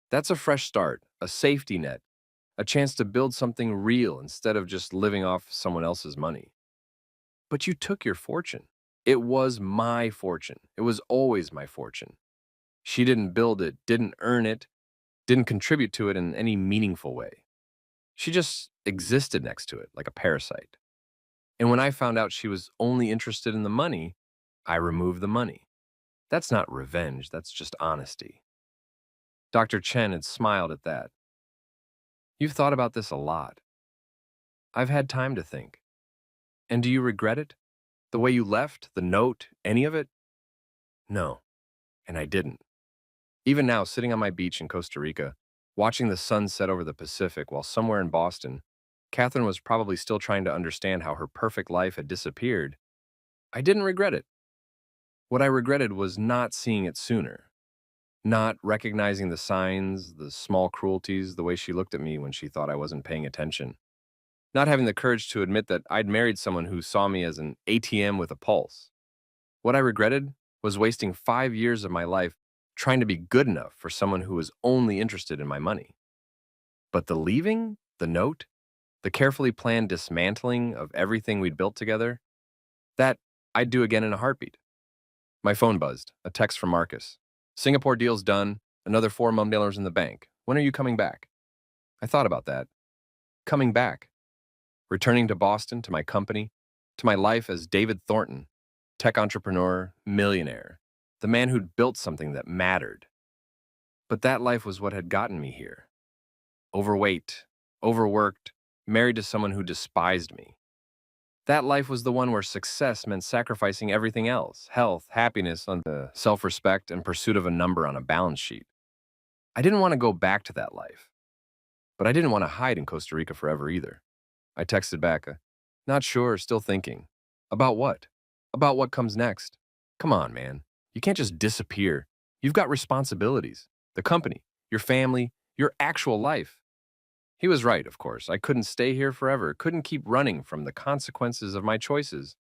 That's a fresh start, a safety net, a chance to build something real instead of just living off someone else's money. But you took your fortune. It was my fortune. It was always my fortune. She didn't build it, didn't earn it, didn't contribute to it in any meaningful way. She just existed next to it like a parasite. And when I found out she was only interested in the money, I removed the money. That's not revenge, that's just honesty. Dr. Chen had smiled at that. You've thought about this a lot. I've had time to think. And do you regret it? The way you left, the note, any of it? No, and I didn't. Even now, sitting on my beach in Costa Rica, watching the sun set over the Pacific while somewhere in Boston, Catherine was probably still trying to understand how her perfect life had disappeared. I didn't regret it. What I regretted was not seeing it sooner, not recognizing the signs, the small cruelties, the way she looked at me when she thought I wasn't paying attention, not having the courage to admit that I'd married someone who saw me as an ATM with a pulse. What I regretted was wasting 5 years of my life trying to be good enough for someone who was only interested in my money. But the leaving, the note, the carefully planned dismantling of everything we'd built together, that I'd do again in a heartbeat. My phone buzzed, a text from Marcus. Singapore deal's done, another $4 million in the bank. When are you coming back? I thought about that. Coming back. Returning to Boston, to my company, to my life as David Thornton, tech entrepreneur, millionaire, the man who'd built something that mattered. But that life was what had gotten me here. Overweight, overworked, married to someone who despised me. That life was the one where success meant sacrificing everything else, health, happiness, on the self-respect and pursuit of a number on a balance sheet. I didn't want to go back to that life. But I didn't want to hide in Costa Rica forever either. I texted back, not sure, still thinking. About what? About what comes next. Come on, man. You can't just disappear. You've got responsibilities. The company, your family, your actual life. He was right, of course. I couldn't stay here forever, couldn't keep running from the consequences of my choices.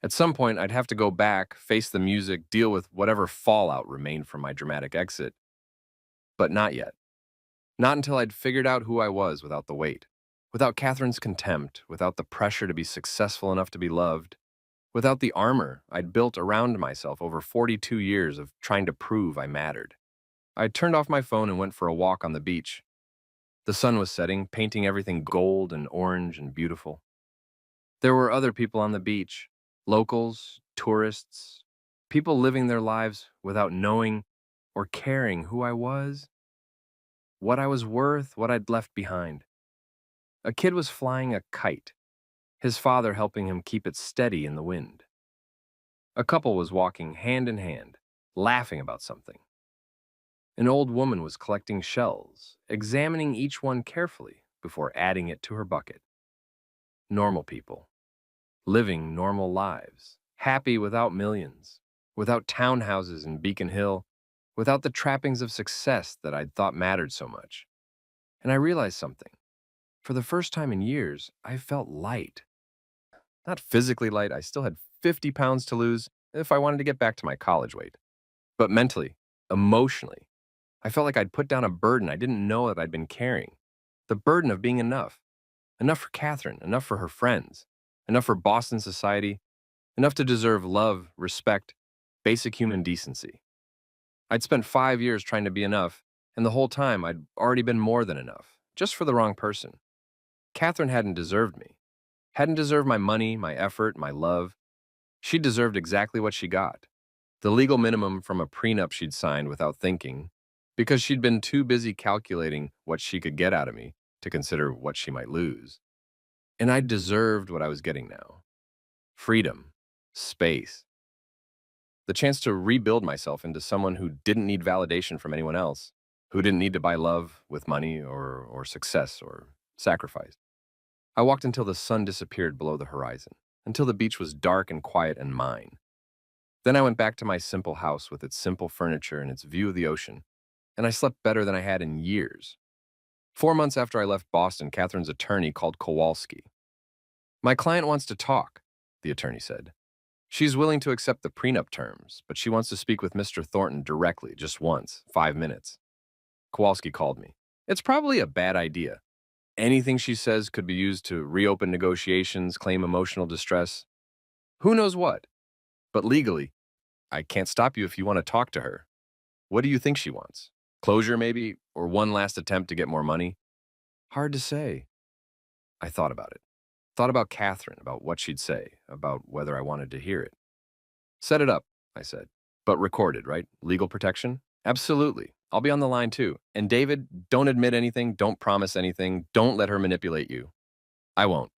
At some point, I'd have to go back, face the music, deal with whatever fallout remained from my dramatic exit. But not yet. Not until I'd figured out who I was without the weight, without Catherine's contempt, without the pressure to be successful enough to be loved. without the armor I'd built around myself over 42 years of trying to prove I mattered. I turned off my phone and went for a walk on the beach. The sun was setting, painting everything gold and orange and beautiful. There were other people on the beach, locals, tourists, people living their lives without knowing or caring who I was, what I was worth, what I'd left behind. A kid was flying a kite, his father helping him keep it steady in the wind. A couple was walking hand in hand, laughing about something. An old woman was collecting shells, examining each one carefully before adding it to her bucket. Normal people, living normal lives, happy without millions, without townhouses in Beacon Hill, without the trappings of success that I'd thought mattered so much. And I realized something. For the first time in years, I felt light. Not physically light, I still had 50 pounds to lose if I wanted to get back to my college weight. But mentally, emotionally, I felt like I'd put down a burden I didn't know that I'd been carrying. The burden of being enough. Enough for Catherine, enough for her friends, enough for Boston society, enough to deserve love, respect, basic human decency. I'd spent 5 years trying to be enough, and the whole time I'd already been more than enough, just for the wrong person. Catherine hadn't deserved me. Hadn't deserved my money, my effort, my love. She deserved exactly what she got. The legal minimum from a prenup she'd signed without thinking, because she'd been too busy calculating what she could get out of me to consider what she might lose. And I deserved what I was getting now. Freedom, space, the chance to rebuild myself into someone who didn't need validation from anyone else, who didn't need to buy love with money or success or sacrifice. I walked until the sun disappeared below the horizon, until the beach was dark and quiet and mine. Then I went back to my simple house with its simple furniture and its view of the ocean, and I slept better than I had in years. 4 months after I left Boston, Catherine's attorney called Kowalski. My client wants to talk, the attorney said. She's willing to accept the prenup terms, but she wants to speak with Mr. Thornton directly, just once, 5 minutes. Kowalski called me. It's probably a bad idea. Anything she says could be used to reopen negotiations, claim emotional distress. Who knows what? But legally, I can't stop you if you want to talk to her. What do you think she wants? Closure, maybe? Or one last attempt to get more money? Hard to say. I thought about it. Thought about Catherine, about what she'd say, about whether I wanted to hear it. Set it up, I said. But recorded, right? Legal protection? Absolutely. I'll be on the line too. And David, don't admit anything, don't promise anything, don't let her manipulate you. I won't.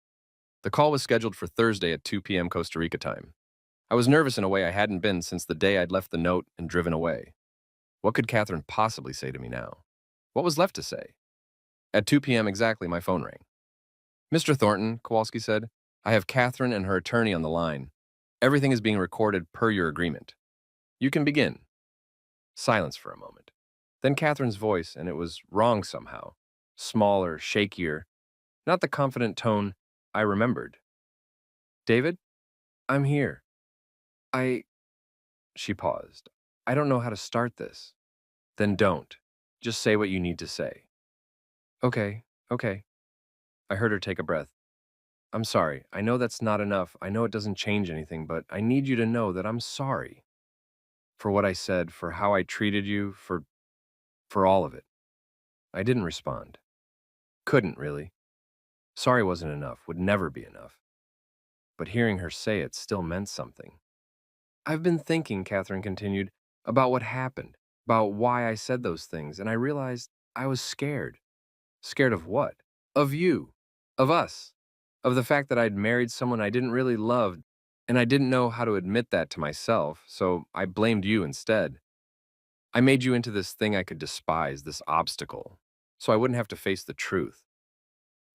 The call was scheduled for Thursday at 2 p.m. Costa Rica time. I was nervous in a way I hadn't been since the day I'd left the note and driven away. What could Catherine possibly say to me now? What was left to say? At 2 p.m. exactly, my phone rang. Mr. Thornton, Kowalski said, I have Catherine and her attorney on the line. Everything is being recorded per your agreement. You can begin. Silence for a moment. Then Catherine's voice, and it was wrong somehow. Smaller, shakier, not the confident tone I remembered. David, I'm here. I... She paused. I don't know how to start this. Then don't. Just say what you need to say. Okay, okay. I heard her take a breath. I'm sorry. I know that's not enough. I know it doesn't change anything, but I need you to know that I'm sorry. For what I said, for how I treated you, for all of it. I didn't respond. Couldn't, really. Sorry wasn't enough, would never be enough. But hearing her say it still meant something. I've been thinking, Catherine continued, about what happened, about why I said those things, and I realized I was scared. Scared of what? Of you. Of us. Of the fact that I'd married someone I didn't really love, and I didn't know how to admit that to myself, so I blamed you instead. I made you into this thing I could despise, this obstacle, so I wouldn't have to face the truth.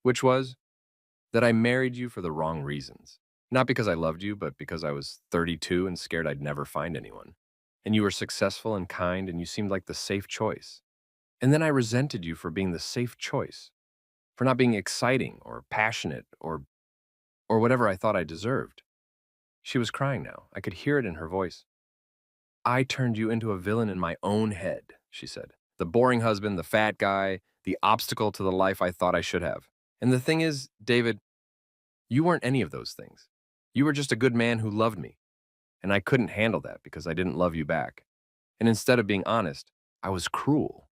Which was that I married you for the wrong reasons. Not because I loved you, but because I was 32 and scared I'd never find anyone. And you were successful and kind, and you seemed like the safe choice. And then I resented you for being the safe choice, for not being exciting or passionate or whatever I thought I deserved. She was crying now. I could hear it in her voice. I turned you into a villain in my own head, she said. The boring husband, the fat guy, the obstacle to the life I thought I should have. And the thing is, David, you weren't any of those things. You were just a good man who loved me, and I couldn't handle that because I didn't love you back. And instead of being honest, I was cruel.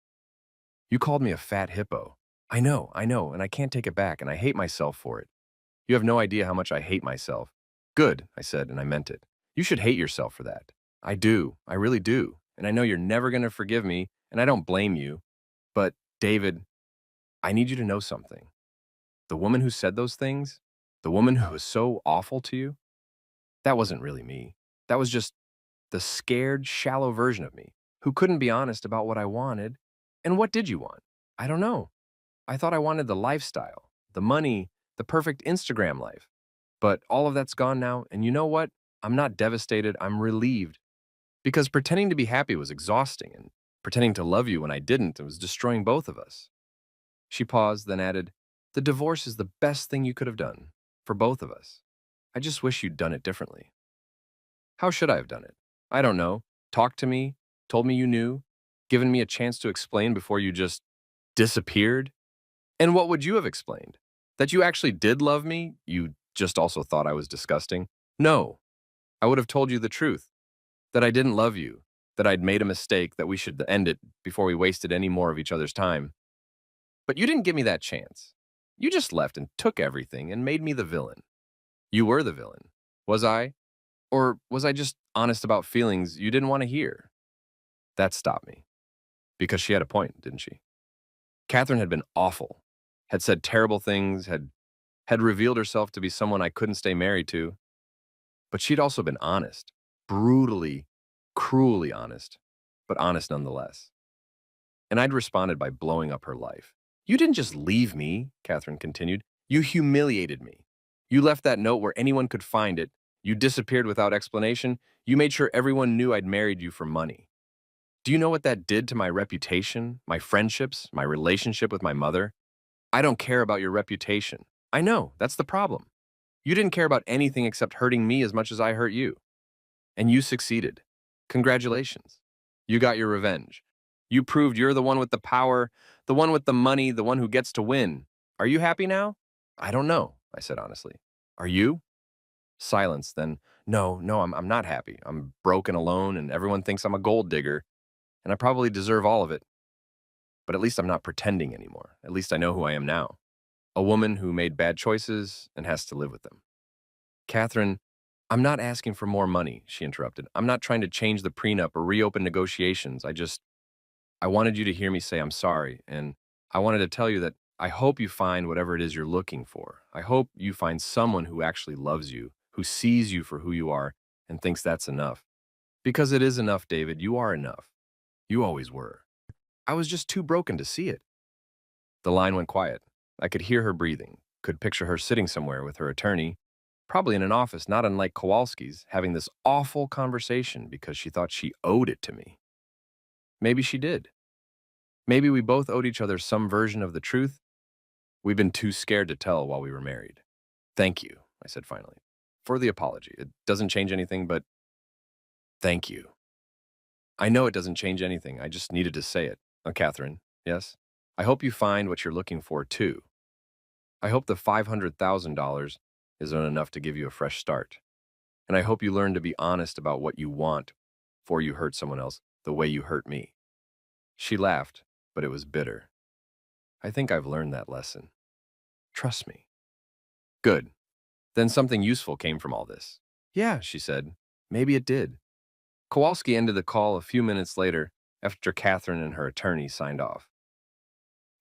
You called me a fat hippo. I know, and I can't take it back, and I hate myself for it. You have no idea how much I hate myself. Good, I said, and I meant it. You should hate yourself for that. I do, I really do. And I know you're never going to forgive me, and I don't blame you. But, David, I need you to know something. The woman who said those things, the woman who was so awful to you, that wasn't really me. That was just the scared, shallow version of me who couldn't be honest about what I wanted. And what did you want? I don't know. I thought I wanted the lifestyle, the money, the perfect Instagram life. But all of that's gone now, and you know what? I'm not devastated, I'm relieved. Because pretending to be happy was exhausting, and pretending to love you when I didn't, it was destroying both of us. She paused, then added, the divorce is the best thing you could have done, for both of us. I just wish you'd done it differently. How should I have done it? I don't know. Talked to me, told me you knew, given me a chance to explain before you just disappeared? And what would you have explained? That you actually did love me? You just also thought I was disgusting? No. I would have told you the truth. That I didn't love you. That I'd made a mistake, that we should end it before we wasted any more of each other's time. But you didn't give me that chance. You just left and took everything and made me the villain. You were the villain. Was I? Or was I just honest about feelings you didn't want to hear? That stopped me. Because she had a point, didn't she? Catherine had been awful, had said terrible things, had revealed herself to be someone I couldn't stay married to. But she'd also been honest, brutally, cruelly honest, but honest nonetheless. And I'd responded by blowing up her life. You didn't just leave me, Catherine continued. You humiliated me. You left that note where anyone could find it. You disappeared without explanation. You made sure everyone knew I'd married you for money. Do you know what that did to my reputation, my friendships, my relationship with my mother? I don't care about your reputation. I know, that's the problem. You didn't care about anything except hurting me as much as I hurt you. And you succeeded. Congratulations. You got your revenge. You proved you're the one with the power, the one with the money, the one who gets to win. Are you happy now? I don't know, I said honestly. Are you? Silence, then, no, I'm not happy. I'm broke and alone, and everyone thinks I'm a gold digger, and I probably deserve all of it. But at least I'm not pretending anymore. At least I know who I am now. A woman who made bad choices and has to live with them. Catherine, I'm not asking for more money, she interrupted. I'm not trying to change the prenup or reopen negotiations. I wanted you to hear me say I'm sorry, and I wanted to tell you that I hope you find whatever it is you're looking for. I hope you find someone who actually loves you, who sees you for who you are, and thinks that's enough. Because it is enough, David. You are enough. You always were. I was just too broken to see it. The line went quiet. I could hear her breathing, could picture her sitting somewhere with her attorney, probably in an office not unlike Kowalski's, having this awful conversation because she thought she owed it to me. Maybe she did. Maybe we both owed each other some version of the truth we've been too scared to tell while we were married. Thank you, I said finally, for the apology. It doesn't change anything, but thank you. I know it doesn't change anything. I just needed to say it. Catherine, yes? I hope you find what you're looking for, too. I hope the $500,000 isn't enough to give you a fresh start. And I hope you learn to be honest about what you want before you hurt someone else the way you hurt me. She laughed, but it was bitter. I think I've learned that lesson. Trust me. Good. Then something useful came from all this. Yeah, she said. Maybe it did. Kowalski ended the call a few minutes later after Catherine and her attorney signed off.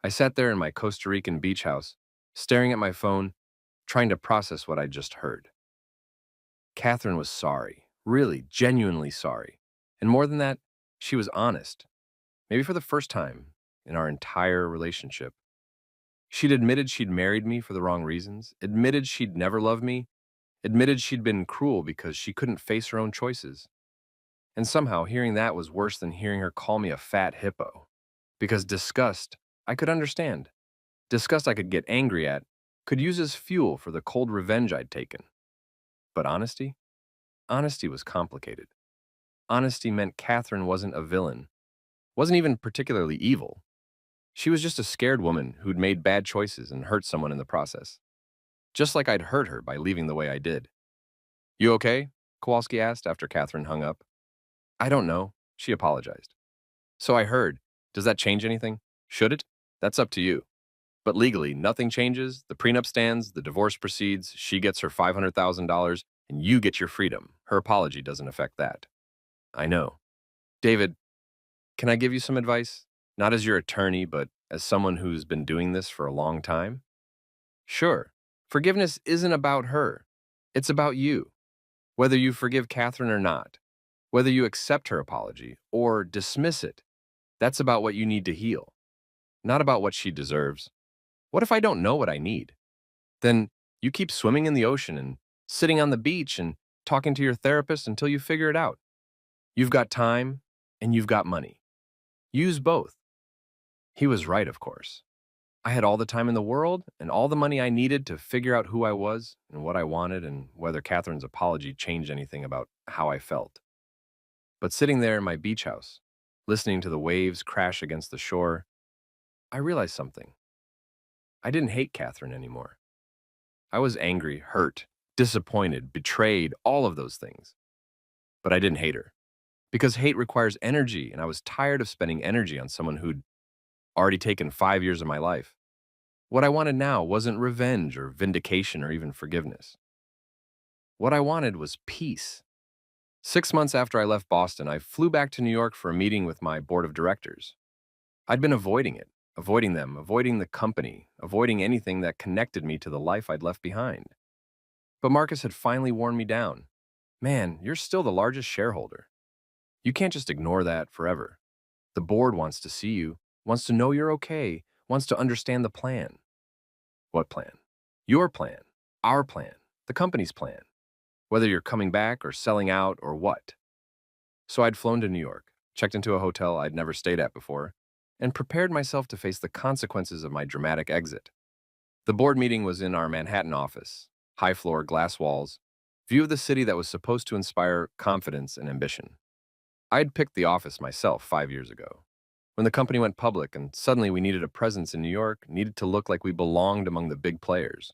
I sat there in my Costa Rican beach house, staring at my phone, trying to process what I'd just heard. Catherine was sorry, really, genuinely sorry. And more than that, she was honest. Maybe for the first time in our entire relationship. She'd admitted she'd married me for the wrong reasons, admitted she'd never loved me, admitted she'd been cruel because she couldn't face her own choices. And somehow hearing that was worse than hearing her call me a fat hippo. Because disgust, I could understand. Disgust I could get angry at, could use as fuel for the cold revenge I'd taken. But honesty? Honesty was complicated. Honesty meant Catherine wasn't a villain, wasn't even particularly evil. She was just a scared woman who'd made bad choices and hurt someone in the process. Just like I'd hurt her by leaving the way I did. You okay? Kowalski asked after Catherine hung up. I don't know. She apologized. So I heard. Does that change anything? Should it? That's up to you. But legally, nothing changes. The prenup stands, the divorce proceeds, she gets her $500,000, and you get your freedom. Her apology doesn't affect that. I know. David, can I give you some advice? Not as your attorney, but as someone who's been doing this for a long time? Sure. Forgiveness isn't about her. It's about you. Whether you forgive Catherine or not, whether you accept her apology or dismiss it, that's about what you need to heal, not about what she deserves. What if I don't know what I need? Then you keep swimming in the ocean and sitting on the beach and talking to your therapist until you figure it out. You've got time and you've got money. Use both. He was right, of course. I had all the time in the world and all the money I needed to figure out who I was and what I wanted and whether Catherine's apology changed anything about how I felt. But sitting there in my beach house, listening to the waves crash against the shore, I realized something. I didn't hate Catherine anymore. I was angry, hurt, disappointed, betrayed, all of those things. But I didn't hate her. Because hate requires energy, and I was tired of spending energy on someone who'd already taken 5 years of my life. What I wanted now wasn't revenge or vindication or even forgiveness. What I wanted was peace. 6 months after I left Boston, I flew back to New York for a meeting with my board of directors. I'd been avoiding it, avoiding them, avoiding the company, avoiding anything that connected me to the life I'd left behind. But Marcus had finally worn me down. Man, you're still the largest shareholder. You can't just ignore that forever. The board wants to see you, wants to know you're okay, wants to understand the plan. What plan? Your plan, our plan, the company's plan. Whether you're coming back or selling out or what. So I'd flown to New York, checked into a hotel I'd never stayed at before, and prepared myself to face the consequences of my dramatic exit. The board meeting was in our Manhattan office, high floor, glass walls, view of the city that was supposed to inspire confidence and ambition. I'd picked the office myself 5 years ago. When the company went public and suddenly we needed a presence in New York, needed to look like we belonged among the big players.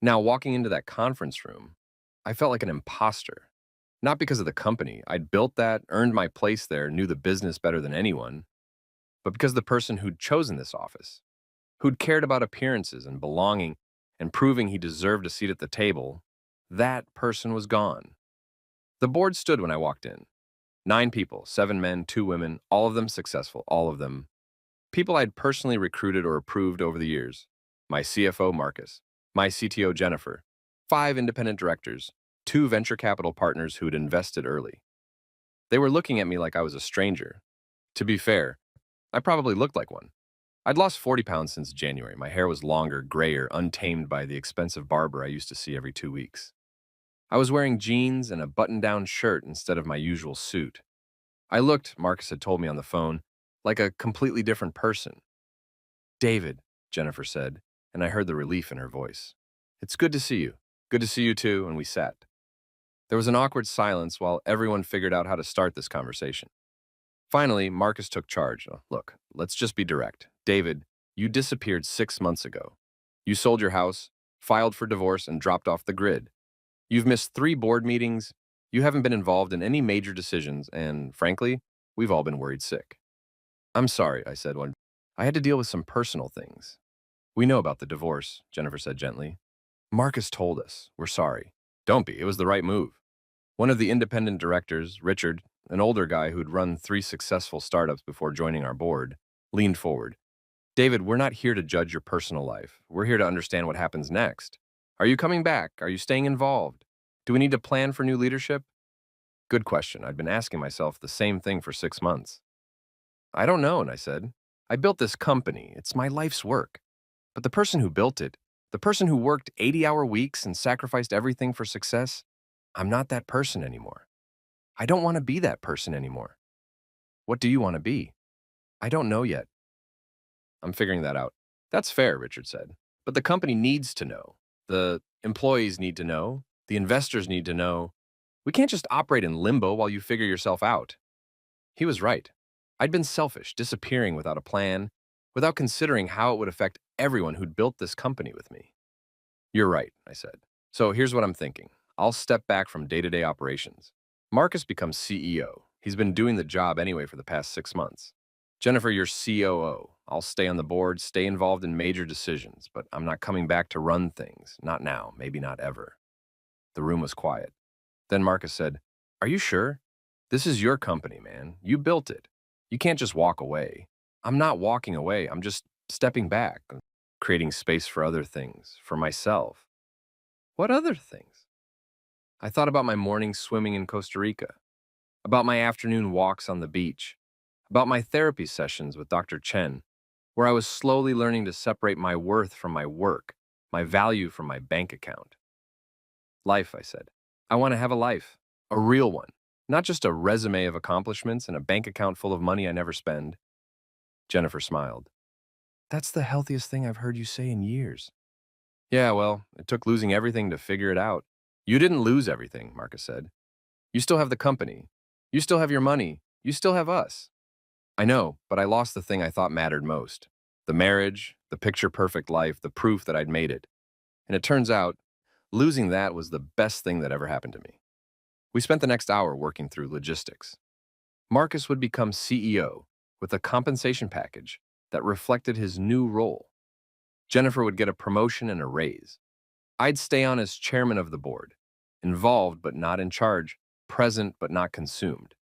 Now, walking into that conference room, I felt like an imposter. Not because of the company. I'd built that, earned my place there, knew the business better than anyone, but because the person who'd chosen this office, who'd cared about appearances and belonging and proving he deserved a seat at the table, that person was gone. The board stood when I walked in. 9 people, 7 men, 2 women, all of them successful, all of them. People I'd personally recruited or approved over the years. My CFO, Marcus. My CTO, Jennifer. 5 independent directors. 2 venture capital partners who'd invested early. They were looking at me like I was a stranger. To be fair, I probably looked like one. I'd lost 40 pounds since January. My hair was longer, grayer, untamed by the expensive barber I used to see every 2 weeks. I was wearing jeans and a button-down shirt instead of my usual suit. I looked, Marcus had told me on the phone, like a completely different person. David, Jennifer said, and I heard the relief in her voice. It's good to see you. Good to see you too, and we sat. There was an awkward silence while everyone figured out how to start this conversation. Finally, Marcus took charge. Look, let's just be direct. David, you disappeared 6 months ago. You sold your house, filed for divorce, and dropped off the grid. You've missed 3 board meetings. You haven't been involved in any major decisions, and frankly, we've all been worried sick. I'm sorry, I said one. I had to deal with some personal things. We know about the divorce, Jennifer said gently. Marcus told us. We're sorry. Don't be. It was the right move. One of the independent directors, Richard, an older guy who'd run 3 successful startups before joining our board, leaned forward. David, we're not here to judge your personal life. We're here to understand what happens next. Are you coming back? Are you staying involved? Do we need to plan for new leadership? Good question. I'd been asking myself the same thing for 6 months. I don't know, and I said. I built this company. It's my life's work. But the person who built it, the person who worked 80-hour weeks and sacrificed everything for success, I'm not that person anymore. I don't want to be that person anymore. What do you want to be? I don't know yet. I'm figuring that out. That's fair, Richard said. But the company needs to know. The employees need to know. The investors need to know. We can't just operate in limbo while you figure yourself out. He was right. I'd been selfish, disappearing without a plan, without considering how it would affect everyone who'd built this company with me. You're right, I said. So here's what I'm thinking. I'll step back from day-to-day operations. Marcus becomes CEO. He's been doing the job anyway for the past 6 months. Jennifer, you're COO. I'll stay on the board, stay involved in major decisions, but I'm not coming back to run things. Not now, maybe not ever. The room was quiet. Then Marcus said, "Are you sure? This is your company, man. You built it. You can't just walk away." "I'm not walking away. I'm just stepping back, creating space for other things, for myself." "What other things?" I thought about my mornings swimming in Costa Rica, about my afternoon walks on the beach, about my therapy sessions with Dr. Chen, where I was slowly learning to separate my worth from my work, my value from my bank account. Life, I said. I want to have a life, a real one, not just a resume of accomplishments and a bank account full of money I never spend. Jennifer smiled. "That's the healthiest thing I've heard you say in years." "Yeah, well, it took losing everything to figure it out." "You didn't lose everything," Marcus said. "You still have the company. You still have your money. You still have us." "I know, but I lost the thing I thought mattered most. The marriage, the picture-perfect life, the proof that I'd made it. And it turns out, losing that was the best thing that ever happened to me." We spent the next hour working through logistics. Marcus would become CEO with a compensation package that reflected his new role. Jennifer would get a promotion and a raise. I'd stay on as chairman of the board, involved but not in charge, present but not consumed.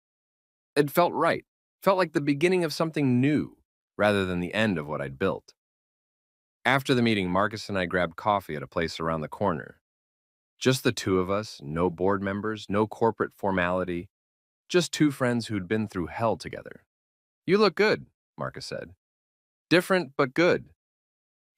It felt right, felt like the beginning of something new rather than the end of what I'd built. After the meeting, Marcus and I grabbed coffee at a place around the corner. Just the two of us, no board members, no corporate formality, just two friends who'd been through hell together. "You look good," Marcus said. "Different, but good."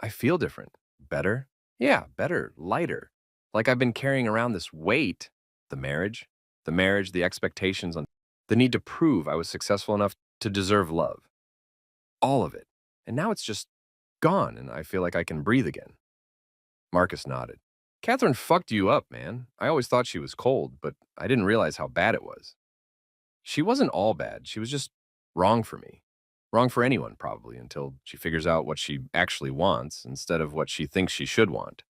"I feel different." "Better?" "Yeah, better, lighter. Like I've been carrying around this weight." The marriage, the expectations on the need to prove I was successful enough to deserve love. All of it. And now it's just gone, and I feel like I can breathe again. Marcus nodded. "Catherine fucked you up, man. I always thought she was cold, but I didn't realize how bad it was." "She wasn't all bad. She was just wrong for me. Wrong for anyone, probably, until she figures out what she actually wants instead of what she thinks she should want.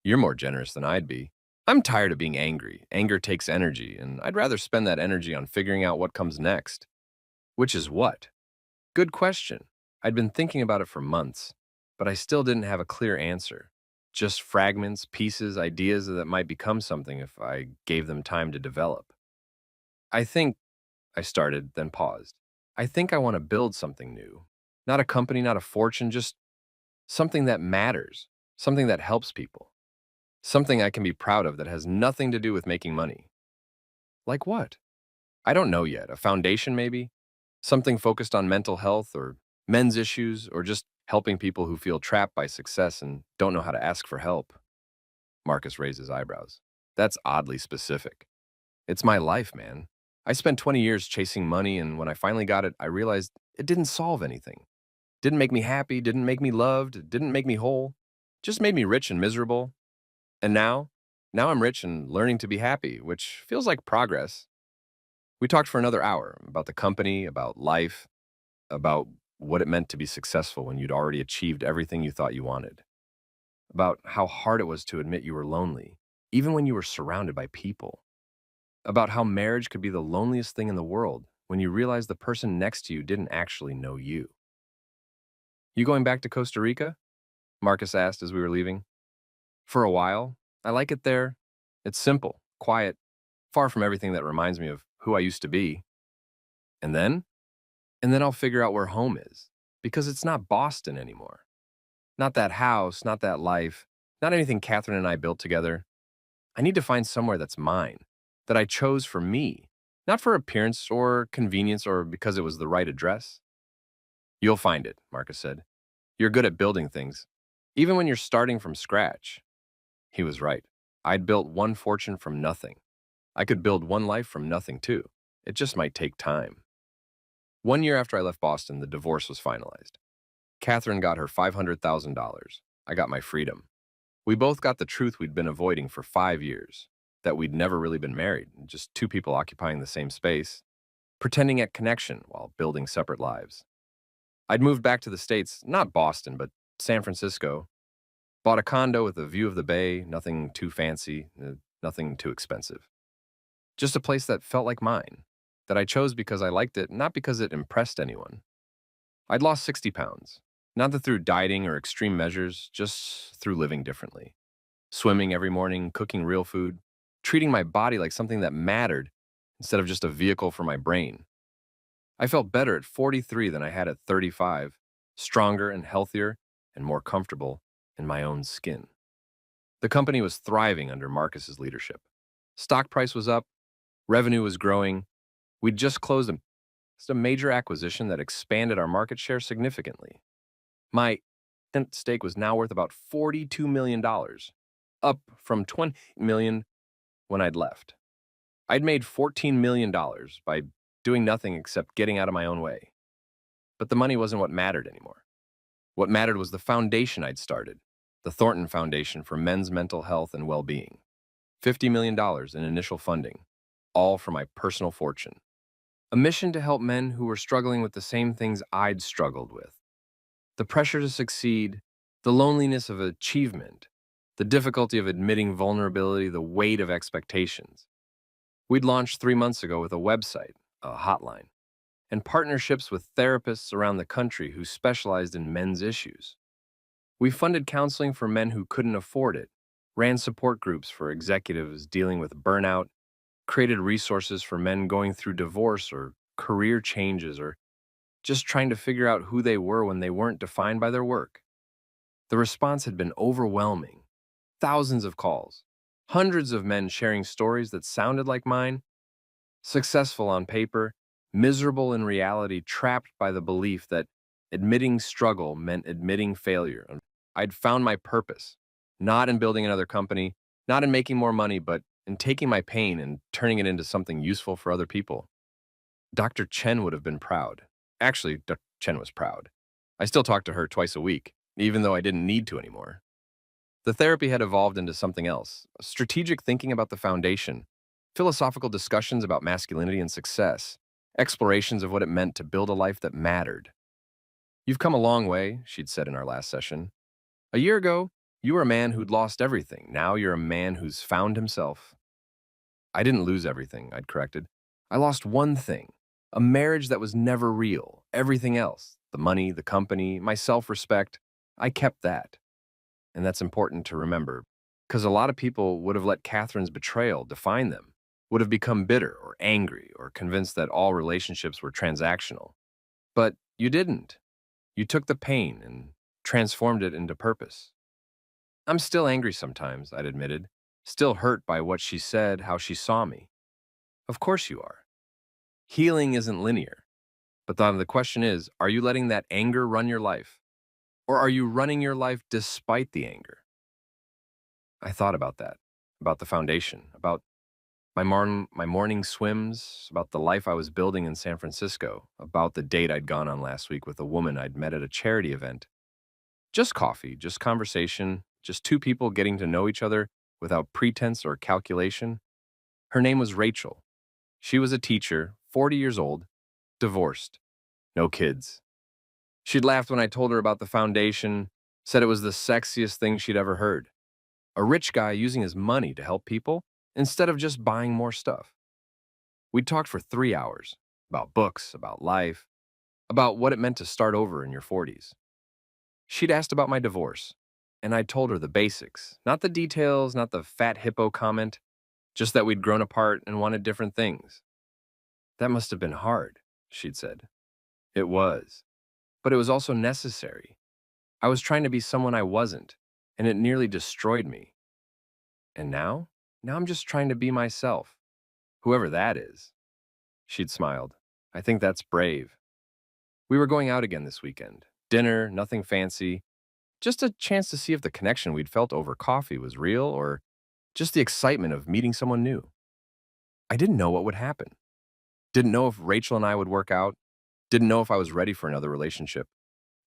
You're more generous than I'd be. I'm tired of being angry. Anger takes energy, and I'd rather spend that energy on figuring out what comes next." "Which is what?" "Good question. I'd been thinking about it for months, but I still didn't have a clear answer. Just fragments, pieces, ideas that might become something if I gave them time to develop. I think," I started, then paused. "I think I want to build something new. Not a company, not a fortune, just something that matters, something that helps people, something I can be proud of that has nothing to do with making money." "Like what?" "I don't know yet. A foundation, maybe? Something focused on mental health or men's issues or just helping people who feel trapped by success and don't know how to ask for help." Marcus raised his eyebrows. "That's oddly specific." "It's my life, man. I spent 20 years chasing money, and when I finally got it, I realized it didn't solve anything. Didn't make me happy, didn't make me loved, didn't make me whole. Just made me rich and miserable. And now I'm rich and learning to be happy, which feels like progress." We talked for another hour about the company, about life, about what it meant to be successful when you'd already achieved everything you thought you wanted, about how hard it was to admit you were lonely, even when you were surrounded by people, about how marriage could be the loneliest thing in the world when you realize the person next to you didn't actually know you. "You going back to Costa Rica?" Marcus asked as we were leaving. "For a while. I like it there. It's simple, quiet, far from everything that reminds me of who I used to be. And then? And then I'll figure out where home is, because it's not Boston anymore. Not that house, not that life, not anything Catherine and I built together. I need to find somewhere that's mine, that I chose for me, not for appearance or convenience or because it was the right address." "You'll find it," Marcus said. "You're good at building things, even when you're starting from scratch." He was right. I'd built one fortune from nothing. I could build one life from nothing, too. It just might take time. 1 year after I left Boston, the divorce was finalized. Catherine got her $500,000. I got my freedom. We both got the truth we'd been avoiding for 5 years, that we'd never really been married, just two people occupying the same space, pretending at connection while building separate lives. I'd moved back to the States, not Boston, but San Francisco. Bought a condo with a view of the bay, nothing too fancy, nothing too expensive. Just a place that felt like mine, that I chose because I liked it, not because it impressed anyone. I'd lost 60 pounds, not that through dieting or extreme measures, just through living differently. Swimming every morning, cooking real food, treating my body like something that mattered instead of just a vehicle for my brain. I felt better at 43 than I had at 35, stronger and healthier and more comfortable in my own skin. The company was thriving under Marcus's leadership. Stock price was up, revenue was growing. We'd just closed a major acquisition that expanded our market share significantly. My stake was now worth about $42 million, up from $20 million when I'd left. I'd made $14 million by doing nothing except getting out of my own way. But the money wasn't what mattered anymore. What mattered was the foundation I'd started, the Thornton Foundation for Men's Mental Health and Well-Being. $50 million in initial funding, all from my personal fortune. A mission to help men who were struggling with the same things I'd struggled with. The pressure to succeed, the loneliness of achievement, the difficulty of admitting vulnerability, the weight of expectations. We'd launched 3 months ago with a website, a hotline, and partnerships with therapists around the country who specialized in men's issues. We funded counseling for men who couldn't afford it, ran support groups for executives dealing with burnout, created resources for men going through divorce or career changes or just trying to figure out who they were when they weren't defined by their work. The response had been overwhelming. Thousands of calls, hundreds of men sharing stories that sounded like mine, successful on paper, miserable in reality, trapped by the belief that admitting struggle meant admitting failure. I'd found my purpose, not in building another company, not in making more money, but in taking my pain and turning it into something useful for other people. Dr. Chen would have been proud. Actually, Dr. Chen was proud. I still talked to her twice a week, even though I didn't need to anymore. The therapy had evolved into something else, strategic thinking about the foundation, philosophical discussions about masculinity and success, explorations of what it meant to build a life that mattered. You've come a long way, she'd said in our last session. A year ago, you were a man who'd lost everything. Now you're a man who's found himself. I didn't lose everything, I'd corrected. I lost one thing, a marriage that was never real. Everything else, the money, the company, my self-respect, I kept that. And that's important to remember, because a lot of people would have let Catherine's betrayal define them, would have become bitter or angry or convinced that all relationships were transactional. But you didn't. You took the pain and transformed it into purpose. I'm still angry sometimes, I'd admitted, still hurt by what she said, how she saw me. Of course you are. Healing isn't linear. But the question is, are you letting that anger run your life? Or are you running your life despite the anger? I thought about that, about the foundation, about my morning swims, about the life I was building in San Francisco, about the date I'd gone on last week with a woman I'd met at a charity event. Just coffee, just conversation, just two people getting to know each other without pretense or calculation. Her name was Rachel. She was a teacher, 40 years old, divorced, no kids. She'd laughed when I told her about the foundation, said it was the sexiest thing she'd ever heard. A rich guy using his money to help people instead of just buying more stuff. We talked for 3 hours about books, about life, about what it meant to start over in your 40s. She'd asked about my divorce, and I told her the basics, not the details, not the fat hippo comment, just that we'd grown apart and wanted different things. That must have been hard, she'd said. It was, but it was also necessary. I was trying to be someone I wasn't, and it nearly destroyed me. And now? Now I'm just trying to be myself, whoever that is. She'd smiled. I think that's brave. We were going out again this weekend. Dinner, nothing fancy. Just a chance to see if the connection we'd felt over coffee was real or just the excitement of meeting someone new. I didn't know what would happen. Didn't know if Rachel and I would work out. Didn't know if I was ready for another relationship.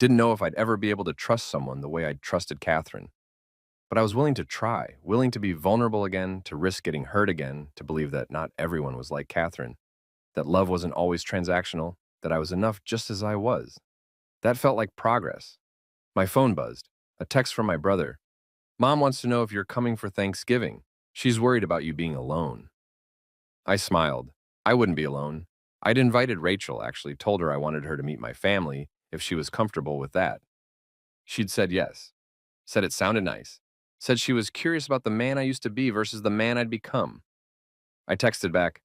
Didn't know if I'd ever be able to trust someone the way I'd trusted Catherine. But I was willing to try, willing to be vulnerable again, to risk getting hurt again, to believe that not everyone was like Catherine, that love wasn't always transactional, that I was enough just as I was. That felt like progress. My phone buzzed, a text from my brother. Mom wants to know if you're coming for Thanksgiving. She's worried about you being alone. I smiled. I wouldn't be alone. I'd invited Rachel, actually, told her I wanted her to meet my family if she was comfortable with that. She'd said yes, said it sounded nice, said she was curious about the man I used to be versus the man I'd become. I texted back,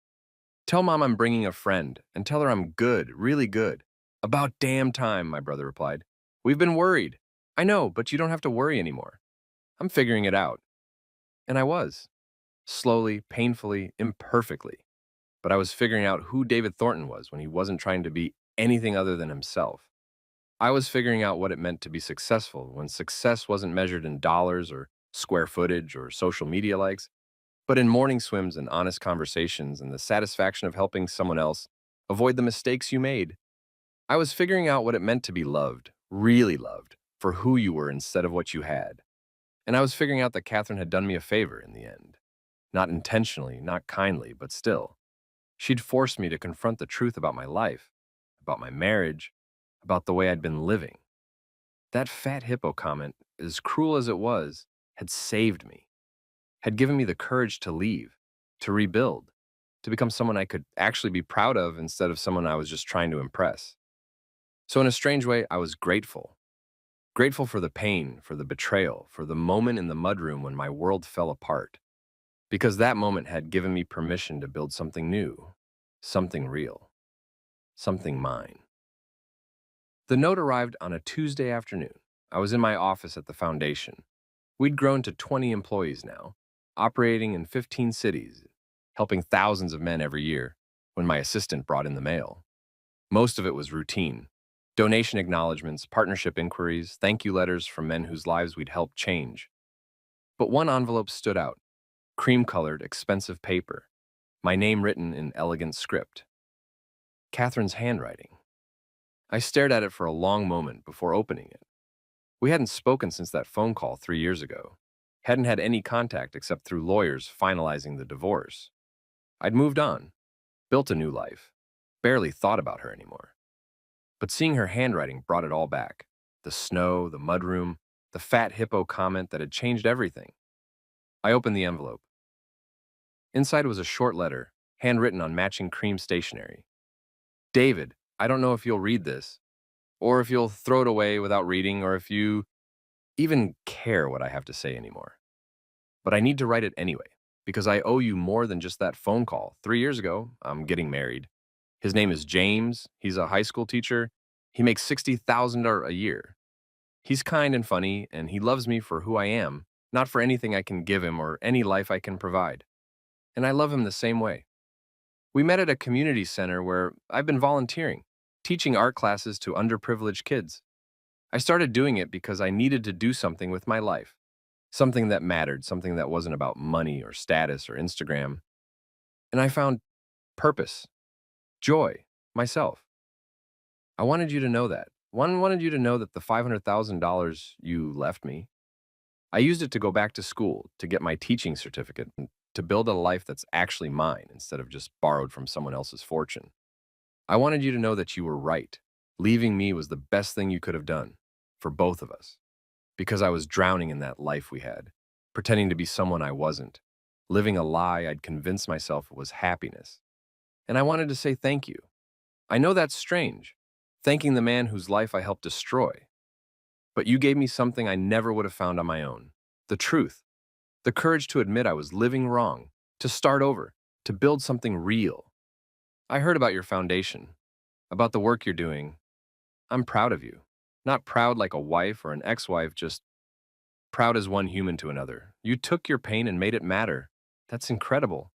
"Tell mom I'm bringing a friend and tell her I'm good, really good." "About damn time," my brother replied. "We've been worried." "I know, but you don't have to worry anymore. I'm figuring it out." And I was. Slowly, painfully, imperfectly. But I was figuring out who David Thornton was when he wasn't trying to be anything other than himself. I was figuring out what it meant to be successful when success wasn't measured in dollars or square footage or social media likes, but in morning swims and honest conversations and the satisfaction of helping someone else avoid the mistakes you made. I was figuring out what it meant to be loved, really loved, for who you were instead of what you had. And I was figuring out that Catherine had done me a favor in the end. Not intentionally, not kindly, but still. She'd forced me to confront the truth about my life, about my marriage, about the way I'd been living. That fat hippo comment, as cruel as it was, had saved me, had given me the courage to leave, to rebuild, to become someone I could actually be proud of instead of someone I was just trying to impress. So, in a strange way, I was grateful. Grateful for the pain, for the betrayal, for the moment in the mudroom when my world fell apart. Because that moment had given me permission to build something new, something real, something mine. The note arrived on a Tuesday afternoon. I was in my office at the foundation. We'd grown to 20 employees now, operating in 15 cities, helping thousands of men every year, when my assistant brought in the mail. Most of it was routine. Donation acknowledgments, partnership inquiries, thank you letters from men whose lives we'd helped change. But one envelope stood out, cream-colored, expensive paper, my name written in elegant script. Catherine's handwriting. I stared at it for a long moment before opening it. We hadn't spoken since that phone call 3 years ago. Hadn't had any contact except through lawyers finalizing the divorce. I'd moved on, built a new life, barely thought about her anymore. But seeing her handwriting brought it all back. The snow, the mudroom, the fat hippo comment that had changed everything. I opened the envelope. Inside was a short letter, handwritten on matching cream stationery. "David, I don't know if you'll read this, or if you'll throw it away without reading, or if you even care what I have to say anymore. But I need to write it anyway, because I owe you more than just that phone call. 3 years ago, I'm getting married. His name is James. He's a high school teacher. He makes $60,000 a year. He's kind and funny, and he loves me for who I am, not for anything I can give him or any life I can provide. And I love him the same way. We met at a community center where I've been volunteering, teaching art classes to underprivileged kids. I started doing it because I needed to do something with my life, something that mattered, something that wasn't about money or status or Instagram. And I found purpose, joy, myself. I wanted you to know that. One wanted you to know that the $500,000 you left me, I used it to go back to school, to get my teaching certificate, and to build a life that's actually mine instead of just borrowed from someone else's fortune. I wanted you to know that you were right. Leaving me was the best thing you could have done, for both of us, because I was drowning in that life we had, pretending to be someone I wasn't, living a lie I'd convinced myself was happiness. And I wanted to say thank you. I know that's strange, thanking the man whose life I helped destroy. But you gave me something I never would have found on my own. The truth. The courage to admit I was living wrong, to start over, to build something real. I heard about your foundation, about the work you're doing. I'm proud of you. Not proud like a wife or an ex-wife, just proud as one human to another. You took your pain and made it matter. That's incredible.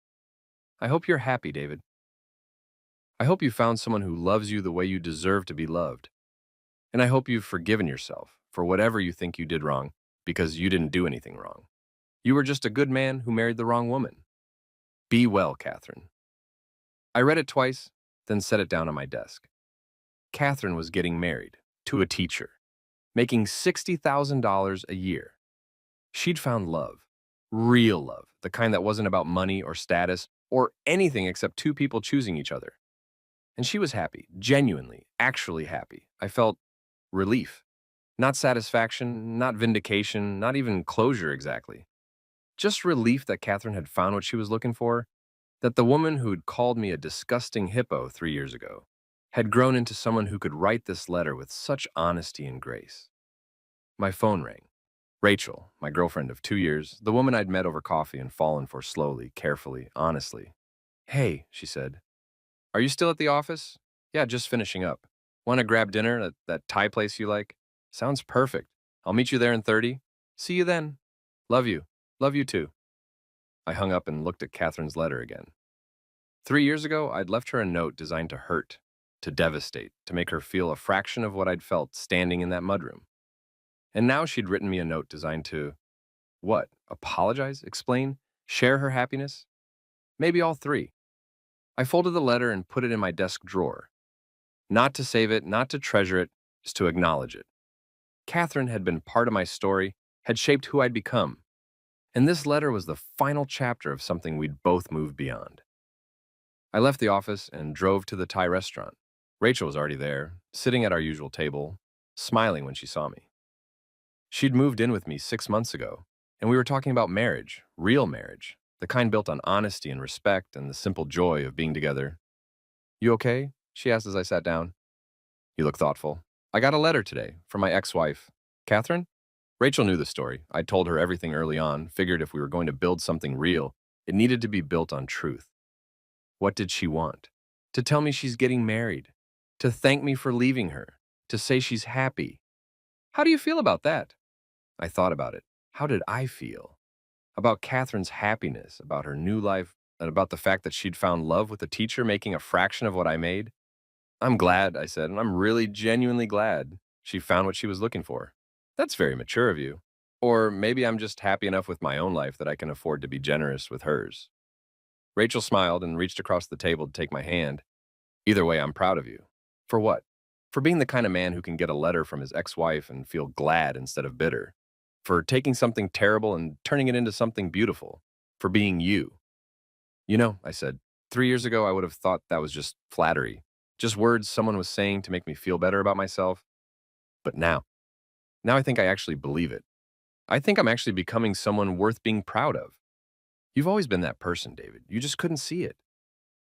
I hope you're happy, David. I hope you found someone who loves you the way you deserve to be loved. And I hope you've forgiven yourself for whatever you think you did wrong, because you didn't do anything wrong. You were just a good man who married the wrong woman. Be well, Catherine. I read it twice, then set it down on my desk. Catherine was getting married to a teacher, making $60,000 a year. She'd found love, real love, the kind that wasn't about money or status or anything except two people choosing each other. And she was happy, genuinely, actually happy. I felt relief. Not satisfaction, not vindication, not even closure exactly. Just relief that Catherine had found what she was looking for, that the woman who had called me a disgusting hippo 3 years ago had grown into someone who could write this letter with such honesty and grace. My phone rang. Rachel, my girlfriend of 2 years, the woman I'd met over coffee and fallen for slowly, carefully, honestly. Hey, she said, are you still at the office? Yeah, just finishing up. Want to grab dinner at that Thai place you like? Sounds perfect. I'll meet you there in 30. See you then. Love you. Love you too. I hung up and looked at Catherine's letter again. 3 years ago, I'd left her a note designed to hurt, to devastate, to make her feel a fraction of what I'd felt standing in that mudroom. And now she'd written me a note designed to, what? Apologize? Explain? Share her happiness? Maybe all three. I folded the letter and put it in my desk drawer. Not to save it, not to treasure it, just to acknowledge it. Catherine had been part of my story, had shaped who I'd become. And this letter was the final chapter of something we'd both moved beyond. I left the office and drove to the Thai restaurant. Rachel was already there, sitting at our usual table, smiling when she saw me. She'd moved in with me 6 months ago, and we were talking about marriage, real marriage, the kind built on honesty and respect and the simple joy of being together. You okay? She asked as I sat down. You look thoughtful. I got a letter today from my ex-wife. Catherine? Rachel knew the story. I told her everything early on, figured if we were going to build something real, it needed to be built on truth. What did she want? To tell me she's getting married, to thank me for leaving her, to say she's happy. How do you feel about that? I thought about it. How did I feel? About Catherine's happiness, about her new life, and about the fact that she'd found love with a teacher making a fraction of what I made? I'm glad, I said, and I'm really genuinely glad she found what she was looking for. That's very mature of you. Or maybe I'm just happy enough with my own life that I can afford to be generous with hers. Rachel smiled and reached across the table to take my hand. Either way, I'm proud of you. For what? For being the kind of man who can get a letter from his ex-wife and feel glad instead of bitter. For taking something terrible and turning it into something beautiful. For being you. You know, I said, 3 years ago I would have thought that was just flattery. Just words someone was saying to make me feel better about myself. But now I think I actually believe it. I think I'm actually becoming someone worth being proud of. You've always been that person, David. You just couldn't see it.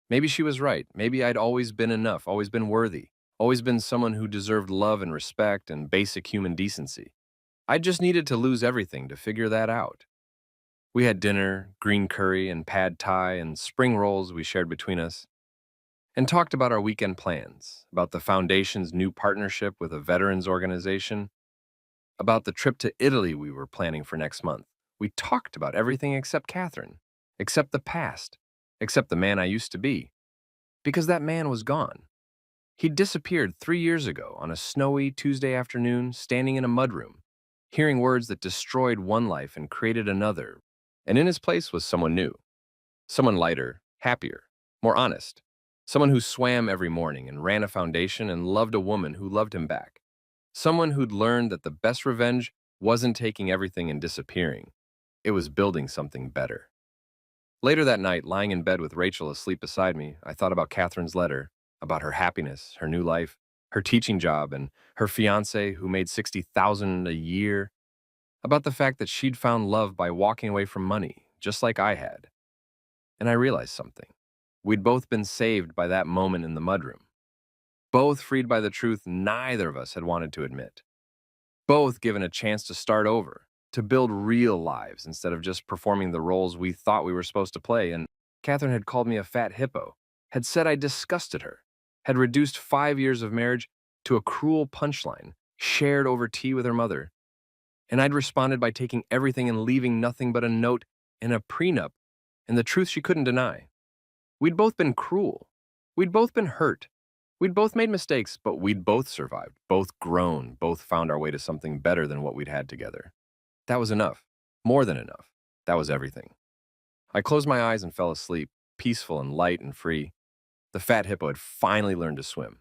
Maybe she was right. Maybe I'd always been enough, always been worthy, always been someone who deserved love and respect and basic human decency. I just needed to lose everything to figure that out. We had dinner, green curry and pad thai and spring rolls we shared between us, and talked about our weekend plans, about the Foundation's new partnership with a veterans organization, about the trip to Italy we were planning for next month. We talked about everything except Catherine, except the past, except the man I used to be. Because that man was gone. He'd disappeared 3 years ago on a snowy Tuesday afternoon, standing in a mudroom, hearing words that destroyed one life and created another. And in his place was someone new. Someone lighter, happier, more honest. Someone who swam every morning and ran a foundation and loved a woman who loved him back. Someone who'd learned that the best revenge wasn't taking everything and disappearing. It was building something better. Later that night, lying in bed with Rachel asleep beside me, I thought about Catherine's letter, about her happiness, her new life, her teaching job, and her fiancé who made $60,000 a year, about the fact that she'd found love by walking away from money, just like I had. And I realized something. We'd both been saved by that moment in the mudroom. Both freed by the truth neither of us had wanted to admit. Both given a chance to start over, to build real lives instead of just performing the roles we thought we were supposed to play. And Catherine had called me a fat hippo, had said I disgusted her, had reduced 5 years of marriage to a cruel punchline shared over tea with her mother. And I'd responded by taking everything and leaving nothing but a note and a prenup and the truth she couldn't deny. We'd both been cruel. We'd both been hurt. We'd both made mistakes, but we'd both survived, both grown, both found our way to something better than what we'd had together. That was enough. More than enough. That was everything. I closed my eyes and fell asleep, peaceful and light and free. The fat hippo had finally learned to swim.